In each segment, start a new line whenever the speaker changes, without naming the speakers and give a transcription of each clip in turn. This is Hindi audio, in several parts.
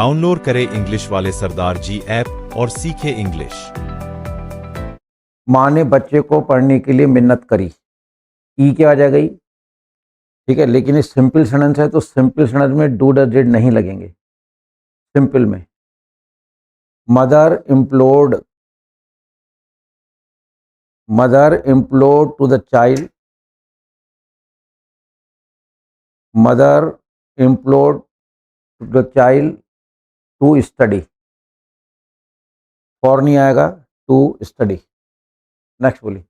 डाउनलोड करें इंग्लिश वाले सरदार जी ऐप और सीखें इंग्लिश।
माँ ने बच्चे को पढ़ने के लिए मिन्नत करी। ई क्या आ गई, ठीक है, लेकिन ये सिंपल सेंटेंस है तो सिंपल सेंटेंस में डू डज डिड नहीं लगेंगे। सिंपल में mother implored to the child, mother implored to the child to study. For नहीं आएगा, टू स्टडी। नेक्स्ट बोलिए।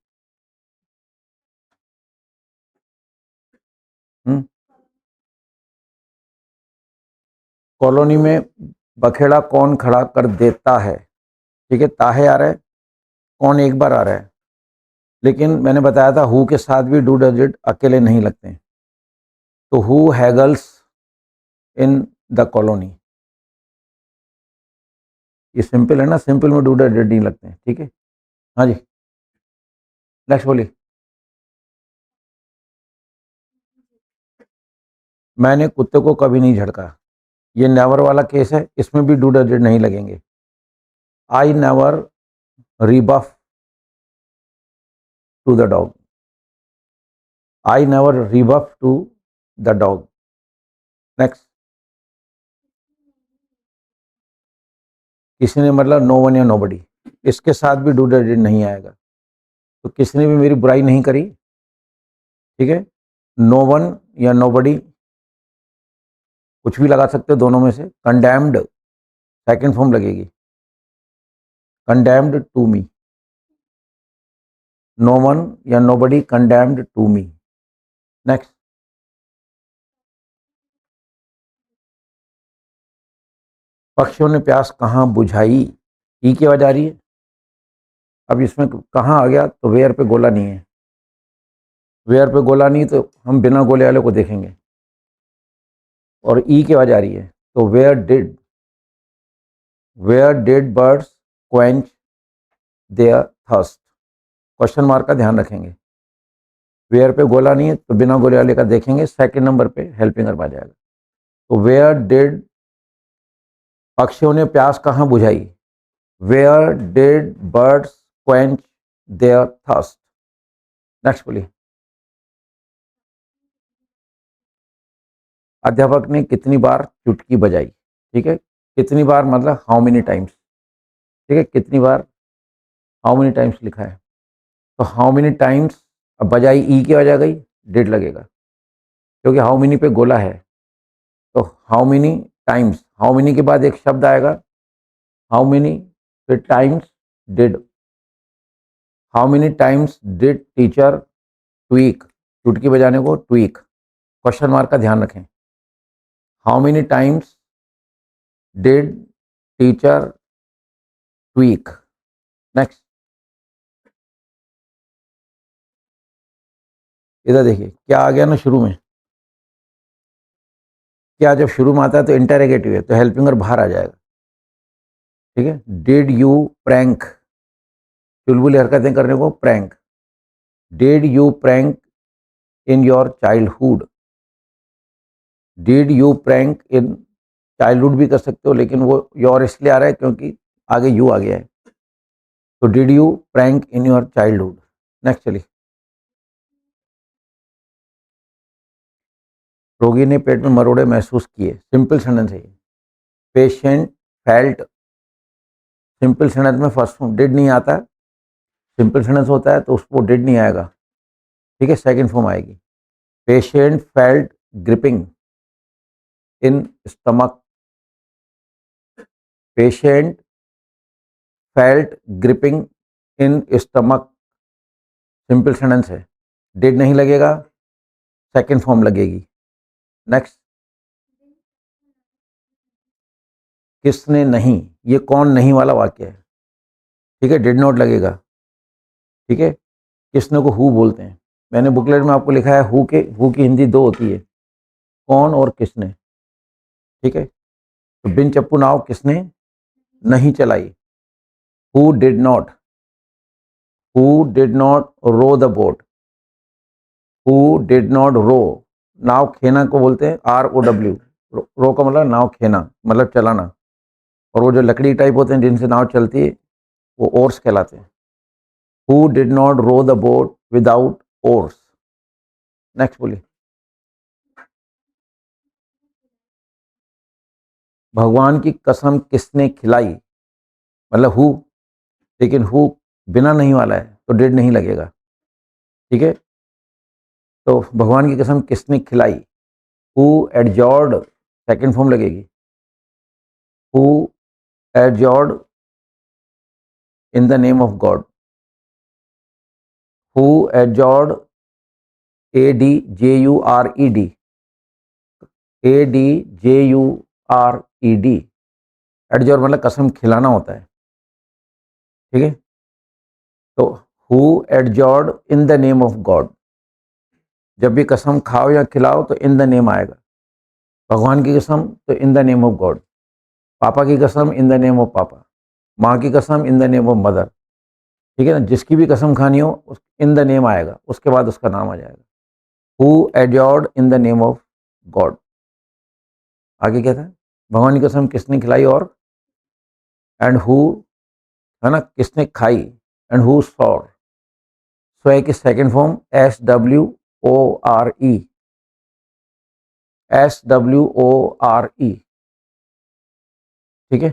कॉलोनी में बखेड़ा कौन खड़ा कर देता है, ठीक है, ताहे आ रहा है, कौन एक बार आ रहा है, लेकिन मैंने बताया था हु के साथ भी डू डज डिड अकेले नहीं लगते हैं। तो हु हैगल्स इन द कॉलोनी, ये सिंपल है ना, सिंपल में डू डज डिड नहीं लगते हैं, ठीक है। हाँ जी, नेक्स्ट बोलिए। मैंने कुत्ते को कभी नहीं झड़का, ये नेवर वाला केस है, इसमें भी डू डज डिड नहीं लगेंगे। I never rebuff to the dog, I never rebuff to the dog. Next, किसी ने मतलब नो वन या नोबडी, इसके साथ भी डू डज डिड नहीं आएगा। तो किसी ने भी मेरी बुराई नहीं करी, ठीक है, नो वन या नोबडी कुछ भी लगा सकते हो दोनों में से। कंडेम्ड सेकंड फॉर्म लगेगी, condemned to me, no one या nobody condemned to me. Next, पक्षियों ने प्यास कहाँ बुझाई, ई की आवाज आ रही है। अब इसमें कहाँ आ गया, तो वेयर पे गोला नहीं है, वेयर पे गोला नहीं तो हम बिना गोले वाले को देखेंगे, और ई की आवाज आ रही है, तो where did birds quench their thirst. Question mark का ध्यान रखेंगे, वेयर पे गोला नहीं है तो बिना गोले वाले का देखेंगे, सेकंड नंबर पे हेल्पिंग वर्ब आ जाएगा। तो वेयर डिड, पक्षियों ने प्यास कहाँ बुझाई, where did birds quench their thirst. Next बोलिए। अध्यापक ने कितनी बार चुटकी बजाई, ठीक है, कितनी बार मतलब हाउ मेनी टाइम्स, ठीक है, कितनी बार, हाउ मेनी टाइम्स लिखा है, तो हाउ मेनी टाइम्स, अब बजाई ई की वजह गई, डिड लगेगा क्योंकि हाउ मेनी पे गोला है। तो how many times, how many के बाद एक शब्द आएगा, हाउ मेनी फिर times did, how many times did teacher tweak, चुटकी बजाने को ट्वीक, क्वेश्चन मार्क का ध्यान रखें। How many times did teacher tweak. Next, इधर देखिए क्या आ गया ना शुरू में, क्या जब शुरू में आता है तो इंटरोगेटिव है तो हेल्पिंग और बाहर आ जाएगा, ठीक है। डिड यू प्रैंक, चुलबुली हरकतें करने को prank, did you prank in your childhood, did you prank in childhood भी कर सकते हो, लेकिन वो योर इसलिए आ रहा है क्योंकि आगे यू आ गया है, तो did you prank in your childhood. Next चलिए। रोगी ने पेट में मरोड़े महसूस किए, सिंपल सेंटेंस है ये। पेशेंट फेल्ट, सिंपल सेंटेंस में फर्स्ट फॉर्म डिड नहीं आता, सिंपल सेंटेंस होता है तो उसको डिड नहीं आएगा, ठीक है, सेकंड फॉर्म आएगी। Patient felt gripping in stomach, patient felt gripping in stomach, simple sentence है, डिड नहीं लगेगा, सेकंड फॉर्म लगेगी। नेक्स्ट, किसने नहीं, ये कौन नहीं वाला वाक्य है, ठीक है, डिड नॉट लगेगा, ठीक है। किसने को हु बोलते हैं, मैंने बुकलेट में आपको लिखा है हु की हिंदी दो होती है, कौन और किसने, ठीक है। तो बिन चप्पू नाव किसने नहीं चलाई, who did not row the boat, who did not row, नाव खेना को बोलते हैं ROW, रो का मतलब नाव खेना मतलब चलाना, और वो जो लकड़ी टाइप होते हैं जिनसे नाव चलती है वो ओर्स कहलाते हैं। Who did not row the boat without oars. Next बोलिए। भगवान की कसम किसने खिलाई, मतलब हु, लेकिन हु बिना नहीं वाला है तो डिड नहीं लगेगा, ठीक है। तो भगवान की कसम किसने खिलाई, हु एडजॉर्ड सेकंड फॉर्म लगेगी, who adjured in the name of God, who adjured, ADJURED, ADJURED, adjured मतलब कसम खिलाना होता है, ठीक है। तो who adjured in the name of God, जब भी कसम खाओ या खिलाओ तो इन द नेम आएगा। भगवान की कसम तो इन द नेम ऑफ गॉड, पापा की कसम इन द नेम ऑफ पापा, माँ की कसम इन द नेम ऑफ मदर, ठीक है ना। जिसकी भी कसम खानी हो उस इन द नेम आएगा, उसके बाद उसका नाम आ जाएगा। Who adjured in the name of God. आगे क्या था, भगवान की कसम किसने खिलाई और एंड हु, है ना, किसने खाई, एंड हु सॉर, स्वय की सेकंड फॉर्म SWORE, SWORE, ठीक है।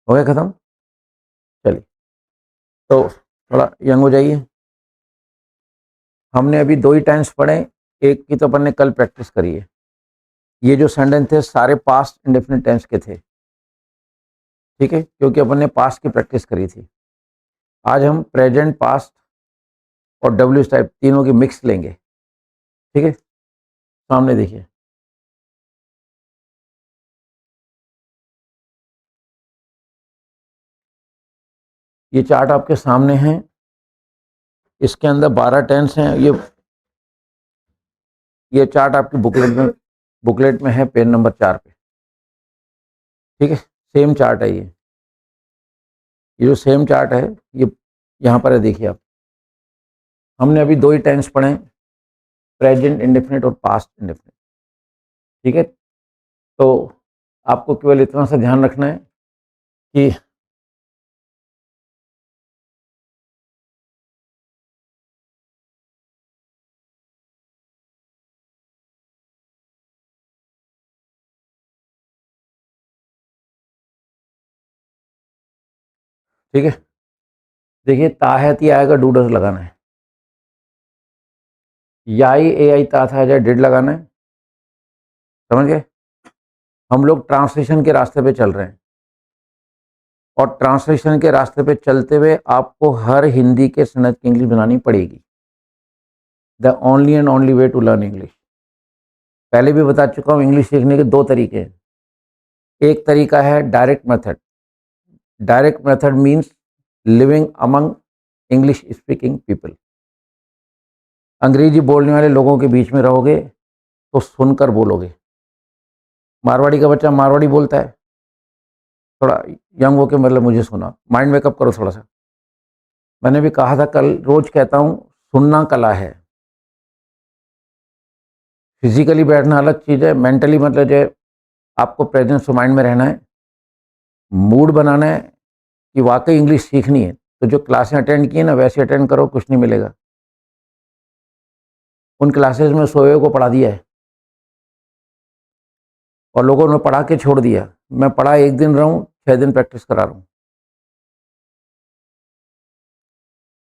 हो गया खत्म। चलिए तो थोड़ा यंग हो जाइए। हमने अभी 2 ही टेंस पढ़े, एक की तो अपन ने कल प्रैक्टिस करी है। ये जो सेंटेंस थे सारे पास्ट इंडेफिनिट टेंस के थे, ठीक है, क्योंकि अपन ने पास्ट की प्रैक्टिस करी थी। आज हम प्रेजेंट, पास्ट और WH टाइप तीनों की मिक्स लेंगे, ठीक है। सामने देखिए, ये चार्ट आपके सामने है, इसके अंदर 12 टेंस हैं। ये चार्ट आपकी बुकलेट में है, पेज नंबर 4 पे, ठीक है। सेम चार्ट है ये जो सेम चार्ट है ये यहाँ पर है, देखिए आप। हमने अभी 2 ही टेंस पढ़े, प्रेजेंट इंडेफिनिट और पास्ट इंडेफिनिट, ठीक है। तो आपको केवल इतना सा ध्यान रखना है कि ठीक है, देखिए ताहती आएगा, डूडस लगाना है, याई AI ता था जाए डिड लगाना है, समझ गए। हम लोग ट्रांसलेशन के रास्ते पे चल रहे हैं और ट्रांसलेशन के रास्ते पे चलते हुए आपको हर हिंदी के सनद की इंग्लिश बनानी पड़ेगी। The only and only way to learn English. पहले भी बता चुका हूँ, इंग्लिश सीखने के 2 तरीके हैं। एक तरीका है direct method. Direct method means living among English speaking people. अंग्रेजी बोलने वाले लोगों के बीच में रहोगे तो सुनकर बोलोगे। मारवाड़ी का बच्चा मारवाड़ी बोलता है, थोड़ा यंग होके मतलब मुझे सुना, माइंड मेकअप करो थोड़ा सा। मैंने भी कहा था कल, रोज कहता हूँ सुनना कला है। फिजिकली बैठना अलग चीज़ है, मेंटली मतलब जो आपको प्रेजेंस माइंड में रहना है, मूड बनाना है कि वाकई इंग्लिश सीखनी है। तो जो क्लासें अटेंड की है ना वैसे अटेंड करो, कुछ नहीं मिलेगा। उन क्लासेस में सोए को पढ़ा दिया है और लोगों ने पढ़ा के छोड़ दिया। मैं पढ़ा 1 दिन रहा हूँ, 6 दिन प्रैक्टिस करा रहा हूँ।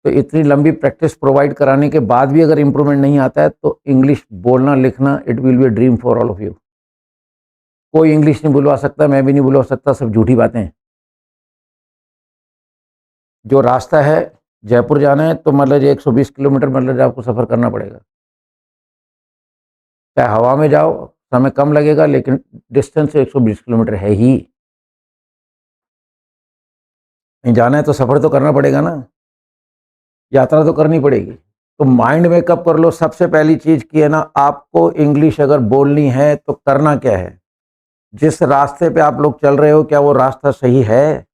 तो इतनी लंबी प्रैक्टिस प्रोवाइड कराने के बाद भी अगर इम्प्रूवमेंट नहीं आता है तो इंग्लिश बोलना लिखना it will be a dream for all of you. कोई इंग्लिश नहीं बुलवा सकता, मैं भी नहीं बुलवा सकता, सब झूठी बातें हैं। जो रास्ता है जयपुर जाना है तो मतलब 120 किलोमीटर मतलब आपको सफ़र करना पड़ेगा। चाहे हवा में जाओ समय कम लगेगा, लेकिन डिस्टेंस 120 किलोमीटर है ही। नहीं जाना है तो सफ़र तो करना पड़ेगा ना, यात्रा तो करनी पड़ेगी। तो माइंड मेकअप कर लो। सबसे पहली चीज़ की है ना, आपको इंग्लिश अगर बोलनी है तो करना क्या है, जिस रास्ते पे आप लोग चल रहे हो क्या वो रास्ता सही है,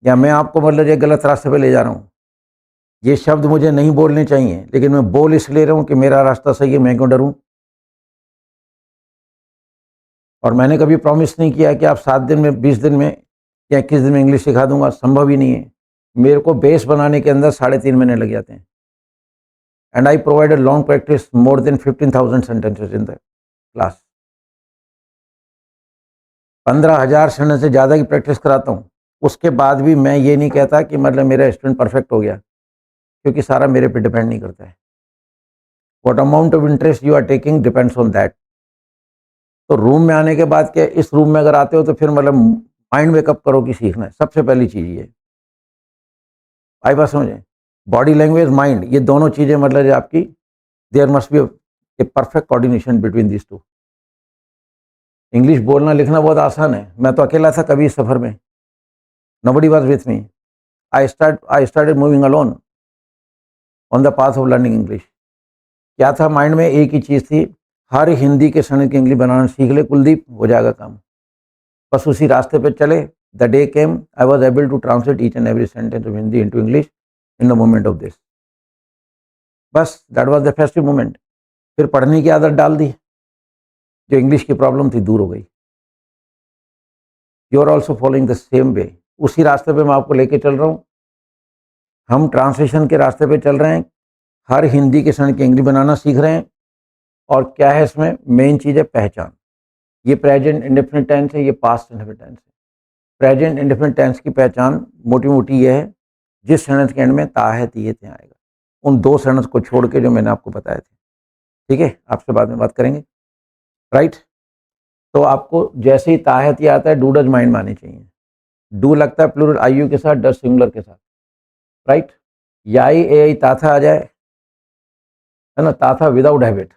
या मैं आपको मतलब एक गलत रास्ते पे ले जा रहा हूँ। ये शब्द मुझे नहीं बोलने चाहिए, लेकिन मैं बोल इसलिए रहा हूँ कि मेरा रास्ता सही है, मैं क्यों डरूँ। और मैंने कभी प्रॉमिस नहीं किया कि आप 7 दिन में, 20 दिन में या 21 दिन में इंग्लिश सिखा दूंगा, संभव ही नहीं है। मेरे को बेस बनाने के अंदर 3.5 महीने लग जाते हैं। And I provide a long practice, more than 15,000 sentences in the class. 15,000 sentence से ज़्यादा की प्रैक्टिस कराता हूँ। उसके बाद भी मैं ये नहीं कहता कि मतलब मेरा स्टूडेंट परफेक्ट हो गया, क्योंकि सारा मेरे पे डिपेंड नहीं करता है। What amount of interest you are taking depends on that. तो रूम में आने के बाद क्या, इस रूम में अगर आते हो तो फिर मतलब माइंड मेकअप करो कि सीखना है, सबसे पहली चीज़ ये। आई बात समझे? बॉडी लैंग्वेज, माइंड, ये दोनों चीज़ें मतलब आपकी, there must be a perfect coordination between this two. English बोलना लिखना बहुत आसान है। मैं तो अकेला था कभी इस सफ़र में, nobody was with me. I started moving alone on the path of learning English. क्या था माइंड में? एक ही चीज़ थी, हर हिंदी के सने की इंग्लिश बनाना सीख ले कुलदीप, हो जाएगा काम। बस उसी रास्ते पे चले। The day came, I was able to translate each and every sentence of Hindi into English in the moment of this. बस that was the festive moment. फिर पढ़ने की आदत डाल दी, जो इंग्लिश की प्रॉब्लम थी दूर हो गई। You are also following the same way. उसी रास्ते पे मैं आपको लेके चल रहा हूँ। हम ट्रांसलेशन के रास्ते पे चल रहे हैं, हर हिंदी के सने की इंग्लिश बनाना सीख रहे हैं। और क्या है इसमें मेन चीज़ है? पहचान। ये प्रेजेंट इंडेफिनिट टेंस है, ये पास्ट इंडेफिनिट टेंस है। प्रेजेंट इंडेफिनिट टेंस की पहचान मोटी मोटी ये है, जिस सेंटेंस के एंड में ता है ती है त्या आएगा, उन 2 सेंटेंस को छोड़ के जो मैंने आपको बताए थे। ठीक है, आपसे बाद में बात करेंगे, राइट। तो आपको जैसे ही ता है ती आता है, डू डज माइंड में आने चाहिए। डू लगता है प्लूरल आई यू के साथ, डज सिंगुलर के साथ, राइट। याई ए आई ताथा आ जाए, है ना, ताथा विदाउट हैबिट।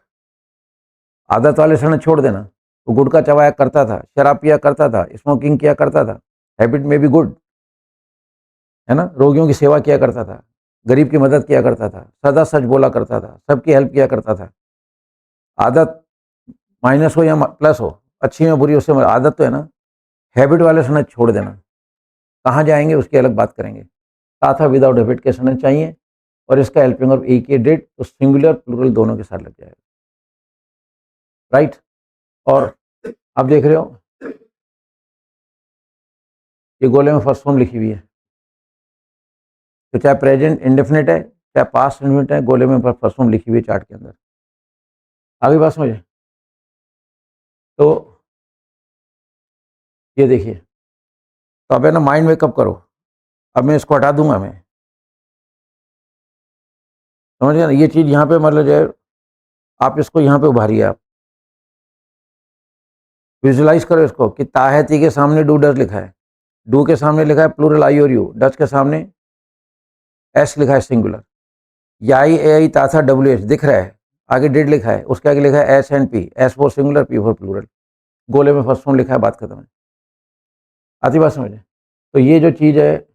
आदत वाले सेंटेंस छोड़ देना। वो गुटखा चबाया करता था, शराब पिया करता था, स्मोकिंग किया करता था, हैबिट में भी गुड, है ना, रोगियों की सेवा किया करता था, गरीब की मदद किया करता था, सदा सच बोला करता था, सबकी हेल्प किया करता था। आदत माइनस हो या प्लस हो, अच्छी में बुरी, उससे आदत तो है ना। हैबिट वाले सेंटेंस छोड़ देना। कहाँ जाएंगे उसकी अलग बात करेंगे। साथ विदाउट हैबिट के सेंटेंस चाहिए, और इसका हेल्पिंग ऑफ एक ही डिड, तो सिंगुलर प्लूरल दोनों के साथ लग जाएगा, राइट। और आप देख रहे हो ये गोले में फर्स्ट फॉर्म लिखी हुई है, तो चाहे प्रेजेंट इंडेफिनिट है चाहे पास्ट इंडेफिनिट है, गोले में फर्स्ट फॉर्म लिखी हुई है चार्ट के अंदर। आगे बात समझे? तो ये देखिए, तो अब है ना माइंड मेकअप करो। अब मैं इसको हटा दूंगा, मैं समझ गया ना, ये चीज़ यहाँ पे मतलब जो है, आप इसको यहाँ पे उभारिए, आप विजुलाइज करो इसको कि ताहती के सामने डू डज लिखा है, डू के सामने लिखा है प्लूरल आई और यू, डज के सामने एस लिखा है सिंगुलर, याई ए आई ताथा डब्ल्यू एच दिख रहा है, आगे डिड लिखा है, उसके आगे लिखा है S and P, S for singular, P for plural, गोले में फर्स्ट फॉर्म लिखा है, बात खत्म है। आती बात समझे? तो ये जो चीज़ है,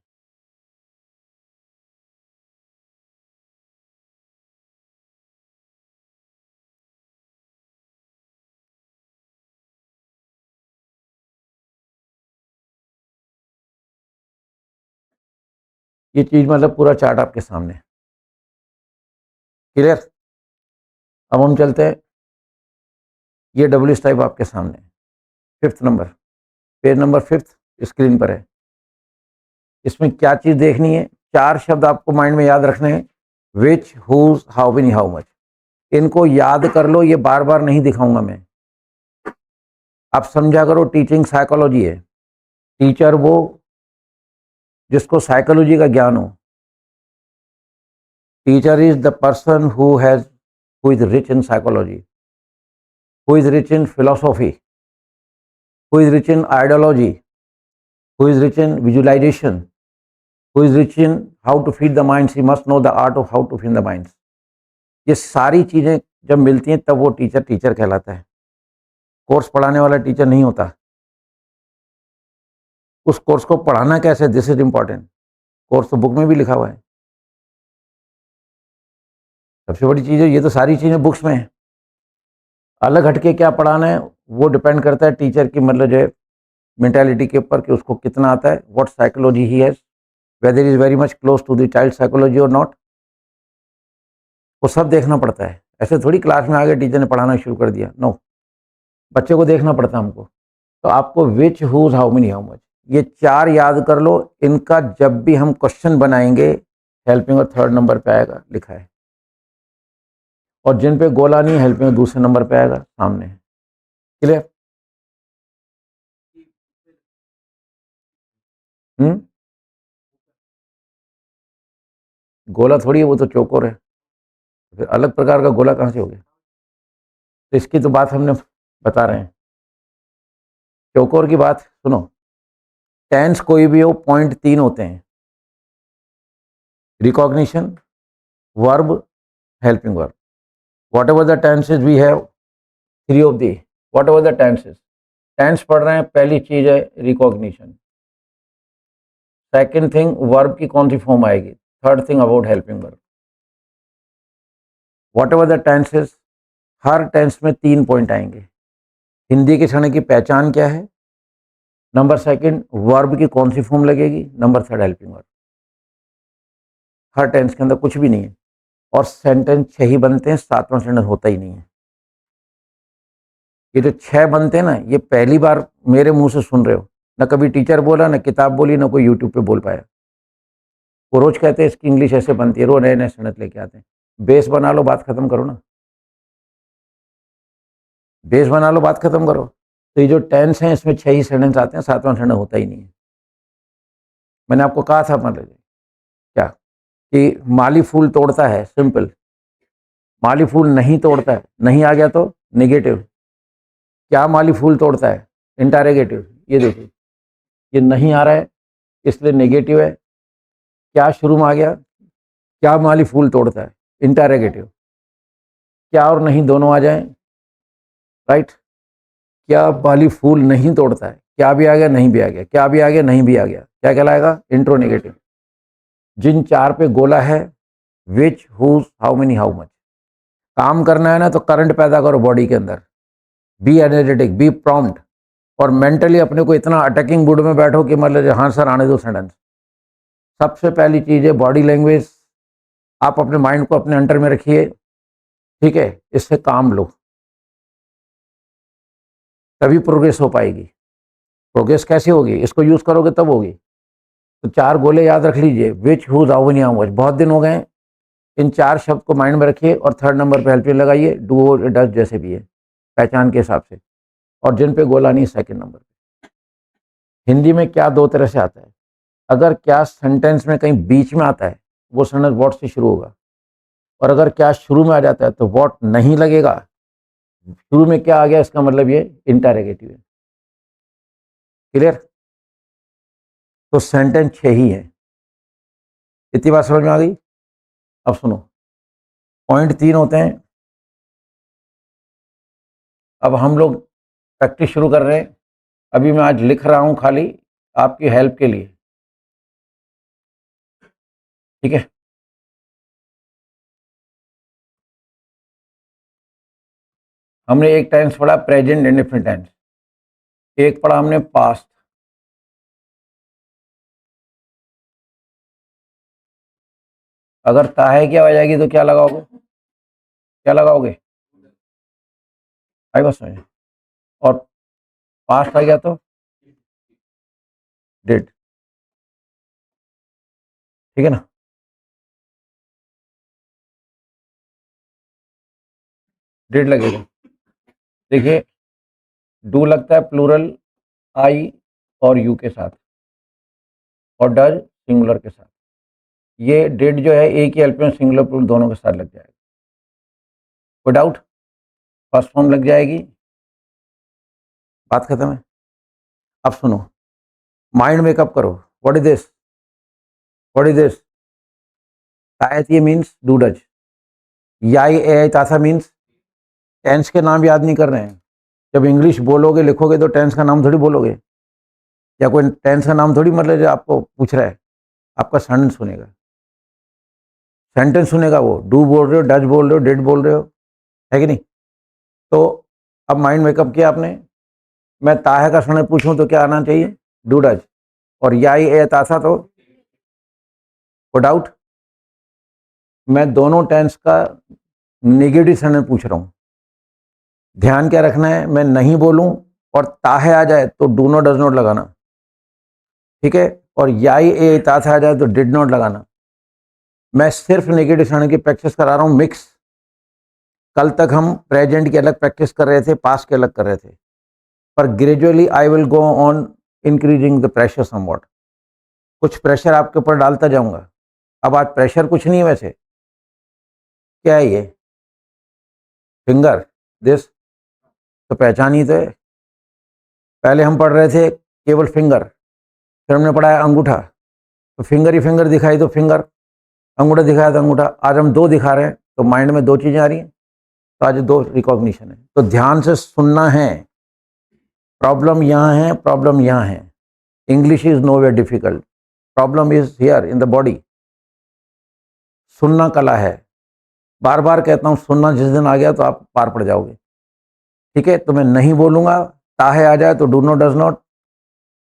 ये चीज़ मतलब पूरा चार्ट आपके सामने, क्लियर। अब हम चलते हैं, ये डब्ल्यू टाइप आपके सामने, 5th number, page number 5th screen पर है। इसमें क्या चीज़ देखनी है? 4 शब्द आपको माइंड में याद रखने हैं, which, whose, how many, how much. इनको याद कर लो, ये बार बार नहीं दिखाऊंगा मैं। आप समझा करो, टीचिंग साइकोलॉजी है। टीचर वो जिसको साइकोलॉजी का ज्ञान हो। Teacher is the person who is rich in psychology, who is rich in philosophy, who is rich in ideology, who is rich in visualisation, who is rich in how to feed the minds, he must know the art of how to feed the minds. ये सारी चीज़ें जब मिलती हैं तब वो टीचर टीचर कहलाता है। कोर्स पढ़ाने वाला टीचर नहीं होता। उस कोर्स को पढ़ाना कैसे, दिस इज इंपॉर्टेंट। कोर्स तो बुक में भी लिखा हुआ है। सबसे बड़ी चीज़ है, ये तो सारी चीज़ें बुक्स में है। अलग हटके क्या पढ़ाना है वो डिपेंड करता है टीचर की मतलब जो है मेंटालिटी के ऊपर, कि उसको कितना आता है, what psychology he has, whether is very much close to the child psychology और नॉट। वो सब देखना पड़ता है। ऐसे थोड़ी क्लास में आगे टीचर ने पढ़ाना शुरू कर दिया, नो। बच्चे को देखना पड़ता है हमको। तो आपको which, whose, how many, how much, ये 4 याद कर लो। इनका जब भी हम क्वेश्चन बनाएंगे हेल्पिंग और थर्ड नंबर पे आएगा, लिखा है। और जिन पे गोला नहीं, हेल्पिंग दूसरे नंबर पे आएगा, सामने है। क्लियर? गोला थोड़ी है, वो तो चौकोर है। फिर अलग प्रकार का गोला कहाँ से हो गया? तो इसकी तो बात हमने बता रहे हैं। चौकोर की बात सुनो। टेंस कोई भी हो, पॉइंट 3 होते हैं: recognition, verb, helping verb. Whatever the tenses we have, 3 of the, whatever the tenses. Tense पढ़ रहे हैं, पहली चीज है रिकॉग्निशन। सेकंड थिंग, वर्ब की कौन सी फॉर्म आएगी। Third thing about helping verb. Whatever the tenses, हर टेंस में 3 पॉइंट आएंगे। हिंदी के क्षण की पहचान क्या है, नंबर सेकंड वर्ब की कौन सी फॉर्म लगेगी, नंबर थर्ड हेल्पिंग वर्ब। हर टेंस के अंदर कुछ भी नहीं है। और सेंटेंस 6 ही बनते हैं, 7वां सेंटेंस होता ही नहीं है। ये जो 6 बनते हैं ना, ये पहली बार मेरे मुंह से सुन रहे हो। ना कभी टीचर बोला, ना किताब बोली, ना कोई यूट्यूब पे बोल पाया। वो रोज कहते हैं इसकी इंग्लिश ऐसे बनती है, रोज नए नए सेंटेंस लेके आते हैं। बेस बना लो, बात खत्म करो ना। बेस बना लो, बात खत्म करो। तो ये जो टेंस है, इसमें 6 ही सेंटेंस आते हैं, 7वां सेंटेंस होता ही नहीं है। मैंने आपको कहा था, मतलब क्या, कि माली फूल तोड़ता है, सिंपल। माली फूल नहीं तोड़ता है, नहीं आ गया तो नेगेटिव। क्या माली फूल तोड़ता है, इंटरोगेटिव। ये देखिए, ये नहीं आ रहा है इसलिए नेगेटिव है। क्या शुरू में आ गया, क्या माली फूल तोड़ता है, इंटरोगेटिव। क्या और नहीं दोनों आ जाएं, राइट। क्या माली फूल नहीं तोड़ता है, क्या भी आ गया, नहीं भी आ गया, क्या भी आ गया, नहीं भी आ गया, क्या कहलाएगा, इंट्रोनेगेटिव। जिन 4 पे गोला है, which, whose, how many, how much. काम करना है ना, तो करंट पैदा करो बॉडी के अंदर। Be energetic, be prompt. और मेंटली अपने को इतना अटैकिंग मूड में बैठो कि मतलब हाँ सर आने दो सेंटेंस। सबसे पहली चीज है बॉडी लैंग्वेज। आप अपने माइंड को अपने अंडर में रखिए, ठीक है, इससे काम लो, तभी प्रोग्रेस हो पाएगी। प्रोग्रेस कैसे होगी, इसको यूज करोगे तब होगी। तो 4 गोले याद रख लीजिए, which, whose, how many, how much. बहुत दिन हो गए, इन 4 शब्द को माइंड में रखिए और थर्ड नंबर पे हेल्पिंग लगाइए, डू और डज जैसे भी है, पहचान के हिसाब से। और जिन पे गोला नहीं, सेकंड नंबर पे। हिंदी में क्या 2 तरह से आता है। अगर क्या सेंटेंस में कहीं बीच में आता है, वो सेंटेंस व्हाट से शुरू होगा। और अगर क्या शुरू में आ जाता है तो व्हाट नहीं लगेगा। शुरू में क्या आ गया, इसका मतलब ये इंटरोगेटिव है। क्लियर? तो सेंटेंस 6 ही है। इतनी बात समझ में आ गई? अब सुनो, पॉइंट 3 होते हैं। अब हम लोग प्रैक्टिस शुरू कर रहे हैं। अभी मैं आज लिख रहा हूं खाली आपकी हेल्प के लिए, ठीक है। हमने एक टेंस पढ़ा प्रेजेंट इंडेफिनिट टेंस, एक पढ़ा हमने पास्ट। अगर ताहे क्या आ जाएगी तो क्या लगाओगे, क्या लगाओगे, आई बात समझ। और पास्ट आ गया तो डिड, ठीक है ना। डिड लगेगा। देखिए, डू लगता है प्लूरल आई और यू के साथ, और डज सिंगुलर के साथ। ये डिड जो है एक ही हेल्प में सिंगुलर प्लूरल दोनों के साथ लग जाएगा, कोई डाउट। फर्स्ट फॉर्म लग जाएगी, बात खत्म है। अब सुनो, माइंड मेकअप करो। What is this, what is this. शायद ये मीन्स डू डज, या ए तासा मीन्स टेंस के नाम याद नहीं कर रहे हैं। जब इंग्लिश बोलोगे लिखोगे तो टेंस का नाम थोड़ी बोलोगे, या कोई टेंस का नाम थोड़ी, मतलब जो आपको पूछ रहा है, आपका सेंटेंस सुनेगा। सेंटेंस सुनेगा, वो डू बोल रहे हो, डज बोल रहे हो, डिड बोल रहे हो, है कि नहीं। तो अब माइंड मेकअप किया आपने। मैं ताहे का समय पूछूं तो क्या आना चाहिए, डू डज। और या ए तासा तो को डाउट। मैं दोनों टेंस का नेगेटिव सेंटेंस पूछ रहा हूं। ध्यान क्या रखना है, मैं नहीं बोलूं और ताहे आ जाए तो डू नॉट डज नॉट लगाना, ठीक है। और याई ए ताथे आ जाए तो डिड नॉट लगाना। मैं सिर्फ नेगेटिव क्षण की प्रैक्टिस करा रहा हूं मिक्स। कल तक हम प्रेजेंट की अलग प्रैक्टिस कर रहे थे, पास्ट के अलग कर रहे थे, पर gradually I will go on increasing the pressure somewhat. कुछ प्रेशर आपके ऊपर डालता जाऊंगा। अब आज प्रेशर कुछ नहीं है वैसे, क्या है ये? फिंगर, दिस तो पहचान ही तो है। पहले हम पढ़ रहे थे केवल फिंगर, फिर हमने पढ़ा है अंगूठा, तो फिंगर ही फिंगर दिखाई तो फिंगर, अंगूठा दिखाया तो अंगूठा। आज हम दो दिखा रहे हैं तो माइंड में दो चीजें आ रही हैं, तो आज दो रिकॉग्निशन है। तो ध्यान से सुनना है। प्रॉब्लम यहाँ है, प्रॉब्लम यहाँ है। English is nowhere difficult, problem is here in the body. सुनना कला है। बार बार कहता हूँ, सुनना जिस दिन आ गया तो आप पार पड़ जाओगे, ठीक है। तो मैं नहीं बोलूंगा, ताहे आ जाए तो डू नॉट डज नॉट,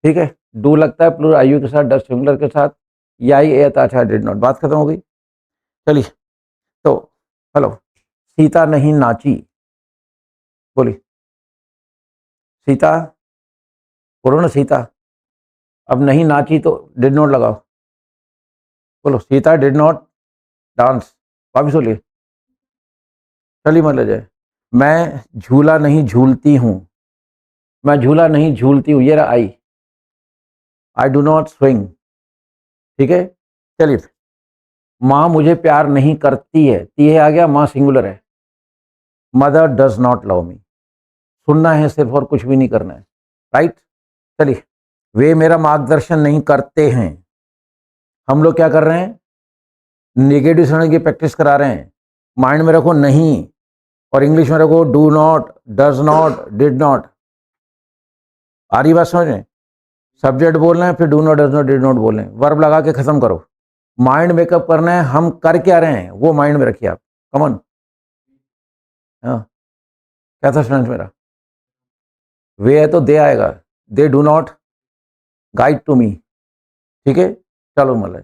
ठीक है। डू लगता है प्लूरल आयु के साथ, डज सिंगुलर के साथ, याई ए अच्छा डिड नॉट, बात खत्म हो गई। चलिए, तो हेलो, सीता नहीं नाची, बोली सीता, बोलो ना सीता। अब नहीं नाची तो डिड नॉट लगाओ, बोलो सीता डिड नॉट डांस, वापिस बोलिए। चलिए मत ले जाए। मैं झूला नहीं झूलती हूँ, मैं झूला नहीं झूलती हूँ, ये रहा आई डू नॉट स्विंग, ठीक है। चलिए, माँ मुझे प्यार नहीं करती है, ती है आ गया, माँ सिंगुलर है। Mother does not love me, सुनना है सिर्फ और कुछ भी नहीं करना है, राइट। चलिए, वे मेरा मार्गदर्शन नहीं करते हैं। हम लोग क्या कर रहे हैं? नेगेटिव सुनने की प्रैक्टिस करा रहे हैं। माइंड में रखो नहीं, और इंग्लिश में रखो do not, does not, did not. आ रही बात समझ में? सब्जेक्ट बोलना है, फिर do not, does not, did not बोलना है, वर्ब लगा के खत्म करो। माइंड मेकअप करना है, हम कर क्या रहे हैं वो माइंड में रखिए आप। कमन, हाँ, क्या था स्टूडेंट मेरा? वे है तो दे आएगा, they do not guide to me, ठीक है। चलो मतलब,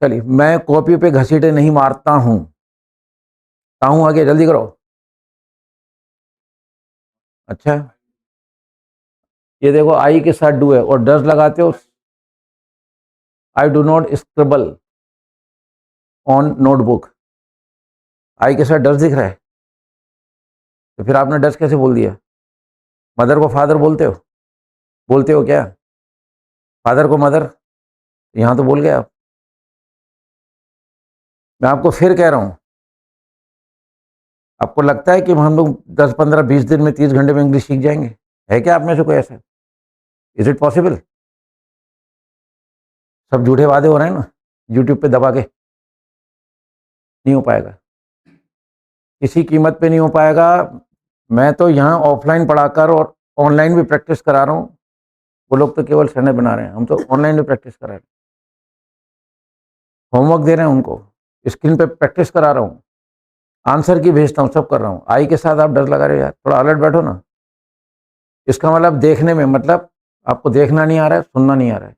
चलिए, मैं कॉपी पे घसीटे नहीं मारता हूं, ताहूं आगे जल्दी करो। अच्छा, ये देखो आई के साथ डू है और डज लगाते हो। I do not scribble on notebook, I के साथ डज दिख रहा है, तो फिर आपने डज कैसे बोल दिया? मदर को फादर बोलते हो क्या? फादर को मदर, यहां तो बोल गए आप। मैं आपको फिर कह रहा हूं, आपको लगता है कि हम लोग 10, 15, 20 दिन में 30 घंटे में इंग्लिश सीख जाएंगे? है क्या आप में से कोई ऐसा? Is it possible? सब झूठे वादे हो रहे हैं ना यूट्यूब पे दबा के, नहीं हो पाएगा, किसी कीमत पे नहीं हो पाएगा। मैं तो यहाँ ऑफलाइन पढ़ाकर और ऑनलाइन भी प्रैक्टिस करा रहा हूँ। वो लोग तो केवल सैंडल बना रहे हैं, हम तो ऑनलाइन भी प्रैक्टिस करा रहे हैं, होमवर्क दे रहे हैं उनको, स्क्रीन पे प्रैक्टिस करा रहा हूँ, आंसर की भेजता हूँ, सब कर रहा हूँ। आई के साथ आप डर लगा रहे हो यार, थोड़ा अलर्ट बैठो ना। इसका मतलब देखने में, मतलब आपको देखना नहीं आ रहा है, सुनना नहीं आ रहा है।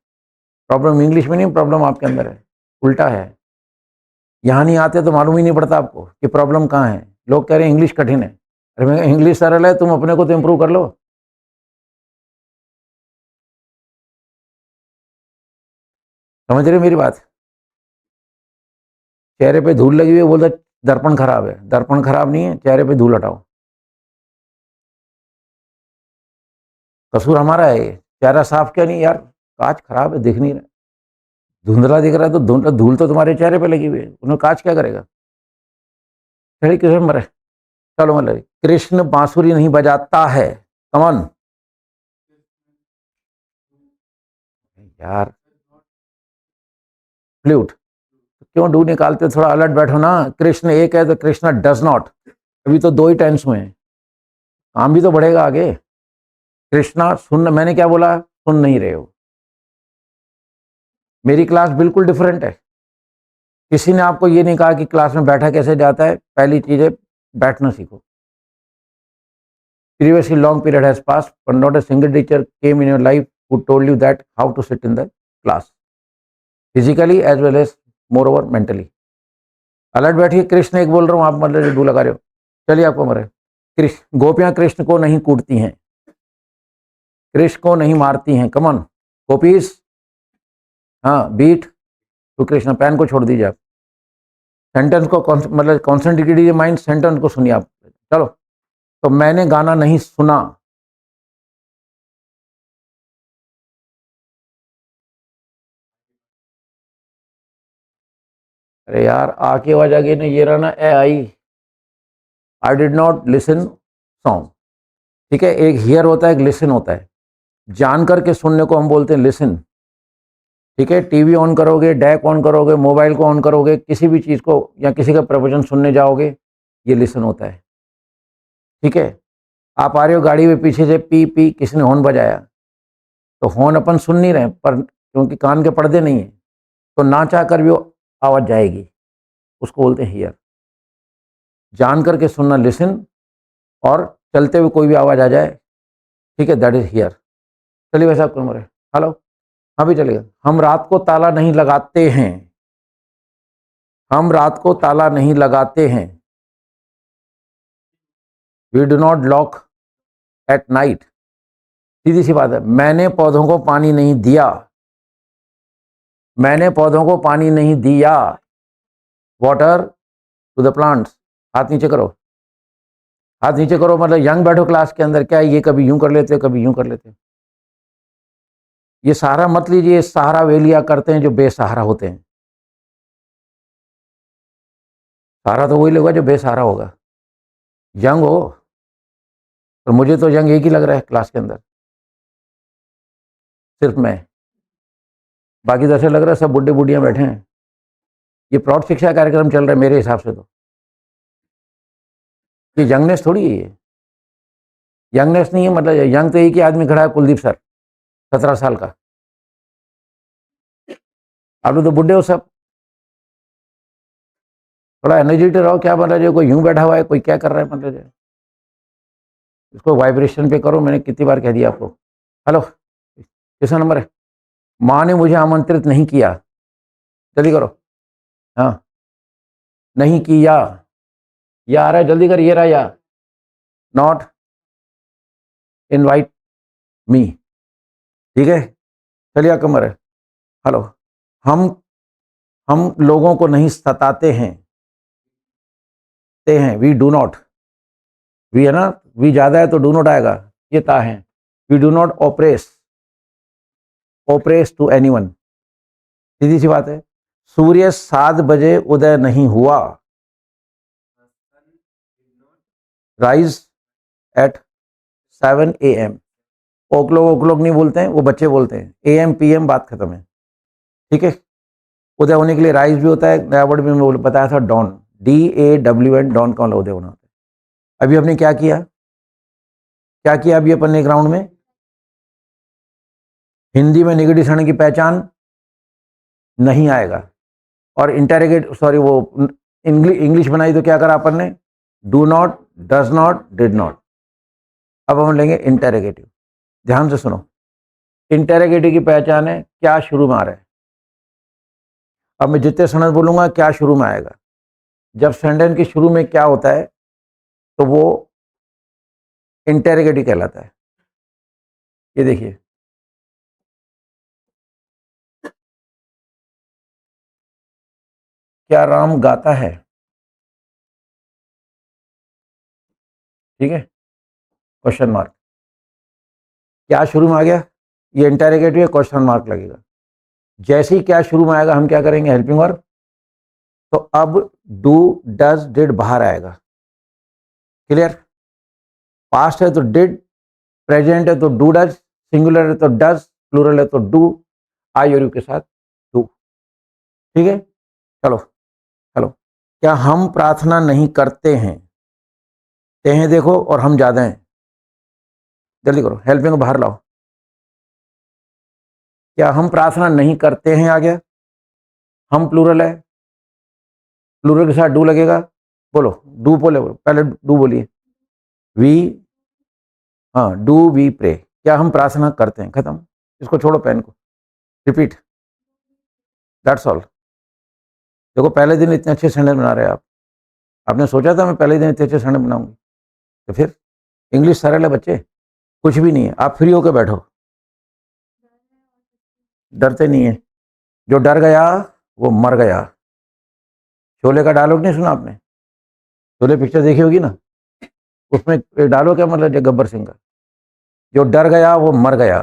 प्रॉब्लम इंग्लिश में नहीं, प्रॉब्लम आपके अंदर है, उल्टा है। यहाँ नहीं आते तो मालूम ही नहीं पड़ता आपको कि प्रॉब्लम कहाँ है। लोग कह रहे हैं इंग्लिश कठिन है, अरे मैं इंग्लिश सरल है, तुम अपने को तो इम्प्रूव कर लो। समझ रहे हो मेरी बात? चेहरे पे धूल लगी हुई है, बोलता दर्पण खराब है। दर्पण खराब नहीं है, चेहरे पे धूल हटाओ। कसूर हमारा है ये, चेहरा साफ क्या नहीं यार, कांच खराब है, दिख नहीं रहा, धुंधला दिख रहा है, तो धूल तो तुम्हारे चेहरे पे लगी हुई है, उन्हें कांच क्या करेगा? खड़ी किसमें मरे। चलो मतलब, कृष्ण बांसुरी नहीं बजाता है, कमन यार, फ्लूट। क्यों डू निकालते, थोड़ा अलर्ट बैठो ना। कृष्ण एक है तो कृष्णा डज नॉट, अभी तो दो ही टेंस में है, काम भी तो बढ़ेगा आगे। कृष्णा सुन, मैंने क्या बोला? सुन नहीं रहे हो। मेरी क्लास बिल्कुल डिफरेंट है। किसी ने आपको ये नहीं कहा कि क्लास में बैठा कैसे जाता है। पहली चीज है, बैठना सीखो। Previously long period has passed, but not a single teacher came in your life who told you that how to sit in the class, physically as well as moreover mentally. Alert बैठिए। कृष्ण एक बोल रहा हूँ, आप मतलब डू लगा रहे हो। चलिए आपको मरे। कृष्ण, गोपियां कृष्ण को नहीं कूटती हैं, कृष को नहीं मारती हैं, कमन कॉपीज, हाँ बीट टू कृष्ण, पेन को छोड़ दीजिए आप, सेंटेंस को मतलब कॉन्सेंट्रेट कीजिए माइंड, सेंटेंस को सुनिए आप। चलो, तो मैंने गाना नहीं सुना, अरे यार आके आवाज आ गई ना, ये रहा ना ए I did not listen song, ठीक है। एक हियर होता है, एक लिसन होता है। जान करके सुनने को हम बोलते हैं लिसन, ठीक है। टीवी ऑन करोगे, डैक ऑन करोगे, मोबाइल को ऑन करोगे, किसी भी चीज़ को या किसी का प्रवचन सुनने जाओगे, ये लिसन होता है, ठीक है। आप आ रहे हो गाड़ी में, पीछे से पी पी किसी ने हॉर्न बजाया, तो हॉर्न अपन सुन नहीं रहे, पर क्योंकि कान के पर्दे नहीं है, तो ना चाह कर भी वो आवाज़ जाएगी, उसको बोलते हैं हियर। जान करके सुनना लिसन, और चलते हुए कोई भी आवाज़ आ जाए, ठीक है, दैट इज हियर। चलिए वैसा कौन बोले, हेलो, हाँ भी चलेगा। हम रात को ताला नहीं लगाते हैं, हम रात को ताला नहीं लगाते हैं, we do not lock at night. सीधी सी बात है। मैंने पौधों को पानी नहीं दिया, मैंने पौधों को पानी नहीं दिया, वाटर टू द प्लांट्स। हाथ नीचे करो, हाथ नीचे करो, मतलब यंग बैठो क्लास के अंदर, क्या है ये कभी यूं कर लेते हो कभी यूं कर लेते हो। ये सहारा मत लीजिए, सहारा वे लिया करते हैं जो बेसहारा होते हैं। सहारा तो वही लोगा जो बेसहारा होगा। यंग हो, और मुझे तो यंग एक ही लग रहा है क्लास के अंदर, सिर्फ मैं, बाकी तो ऐसे लग रहा है सब बुढ़े बुढ़ियां बैठे हैं। ये प्रौढ़ शिक्षा कार्यक्रम चल रहा है मेरे हिसाब से, तो ये यंगनेस थोड़ी है, ये यंगनेस नहीं है। मतलब यंग तो एक ही आदमी खड़ा है, कुलदीप सर, 17 साल का। आप लोग तो बुढ़े हो सब, थोड़ा एनर्जेटिक रहो। क्या मतलब जो कोई यूं बैठा हुआ है, कोई क्या कर रहा है, मतलब जो इसको वाइब्रेशन पे करो। मैंने कितनी बार कह दिया आपको। हेलो, किसका नंबर है? माँ ने मुझे आमंत्रित नहीं किया, जल्दी करो। हाँ, नहीं किया, या आ रहा है, जल्दी कर, ये रहा, या नॉट इनवाइट मी, ठीक है। चलिए कमर है। हेलो, हम हम लोगों को नहीं सताते हैं, ते हैं, वी डू नॉट, वी है ना, वी ज्यादा है तो डू नॉट आएगा, ये ता है। We do not oppress, oppress to anyone, सीधी सी बात है। सूर्य 7 बजे उदय नहीं हुआ, राइज एट 7 AM। ओक्लोक नहीं बोलते हैं, वो बच्चे बोलते हैं, AM PM बात खत्म है, ठीक है। उदय होने के लिए राइज भी होता है, नया वर्ड भी मैं बताया था, डॉन, DAWN, डॉन का उदय होना होता है। अभी हमने क्या किया, क्या किया अभी अपन ने ग्राउंड में? हिंदी में निगेटिव क्षण की पहचान नहीं आएगा, और इंटेरोगेट, सॉरी वो इंग्लिश बनाई तो क्या करा अपन ने? Do not, does not, did not. अब हम लेंगे इंटेरोगेटिव, ध्यान से सुनो। इंटेरोगेटिव की पहचान है क्या शुरू में आ रहा है। अब मैं जितने सेंटेंस बोलूंगा क्या शुरू में आएगा। जब सेंटेंस के शुरू में क्या होता है तो वो इंटेरोगेटिव कहलाता है। ये देखिए, क्या राम गाता है, ठीक है, क्वेश्चन मार्क। क्या शुरू में आ गया, ये इंटेरोगेटिव है, क्वेश्चन मार्क लगेगा। जैसे ही क्या शुरू में आएगा हम क्या करेंगे, हेल्पिंग वर्ब। तो अब डू डज डिड बाहर आएगा, क्लियर। पास्ट है तो डिड, प्रेजेंट है तो डू डज, सिंगुलर है तो डज, प्लूरल है तो डू, आई और यू के साथ डू, ठीक है। चलो, हेलो, क्या हम प्रार्थना नहीं करते हैं, ते हैं देखो, और हम ज्यादा हैं, जल्दी करो, हेल्पिंग को बाहर लाओ। क्या हम प्रार्थना नहीं करते हैं आ गया, हम प्लूरल है, प्लूरल के साथ डू लगेगा। बोलो, डू बोले, पहले डू बोलिए। वी, हाँ, डू वी प्रे, क्या हम प्रार्थना करते हैं, खत्म। इसको छोड़ो, पेन को, रिपीट, दैट्स ऑल। देखो पहले दिन इतने अच्छे सेंटेंस बना रहे हैं आप, आपने सोचा था मैं पहले दिन इतने अच्छे सेंटेंस बनाऊंगी? तो फिर इंग्लिश सरल है बच्चे, कुछ भी नहीं है, आप फ्री होकर बैठो, डरते नहीं है। जो डर गया वो मर गया। शोले का डायलॉग नहीं सुना आपने? शोले पिक्चर देखी होगी ना, उसमें एक डायलॉग क्या मतलब है गब्बर सिंह का, जो डर गया वो मर गया।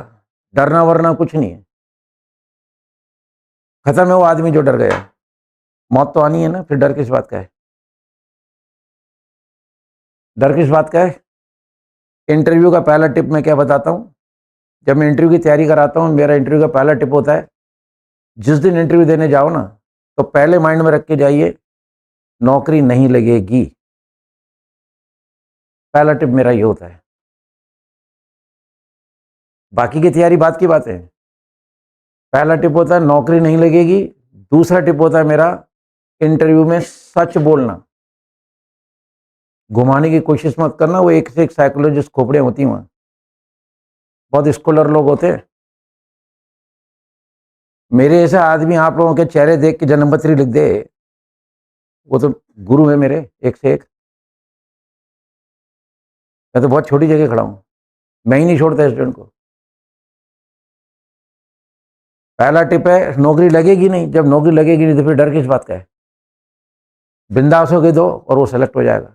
डरना वरना कुछ नहीं है, खत्म है वो आदमी जो डर गया। मौत तो आनी है ना, फिर डर किस बात का है? डर किस बात का है? इंटरव्यू का पहला टिप मैं क्या बताता हूँ, जब मैं इंटरव्यू की तैयारी कराता हूँ, मेरा इंटरव्यू का पहला टिप होता है, जिस दिन इंटरव्यू देने जाओ ना, तो पहले माइंड में रख के जाइए, नौकरी नहीं लगेगी। पहला टिप मेरा ये होता है। बाकी की तैयारी बात की बात है। पहला टिप होता है नौकरी नहीं लगेगी। दूसरा टिप होता है मेरा, इंटरव्यू में सच बोलना। घुमाने की कोशिश मत करना, वो एक से एक साइकोलॉजिस्ट खोपड़ियां होती हैं वहां, बहुत स्कॉलर लोग होते हैं। मेरे ऐसा आदमी आप लोगों के चेहरे देख के जन्मपत्री लिख दे, वो तो गुरु है मेरे एक से एक। मैं तो बहुत छोटी जगह खड़ा हूं, मैं ही नहीं छोड़ता स्टूडेंट को। पहला टिप है नौकरी लगेगी नहीं, जब नौकरी लगेगी नहीं तो फिर डर किस बात का है? बिंदास होके दो और वो सेलेक्ट हो जाएगा,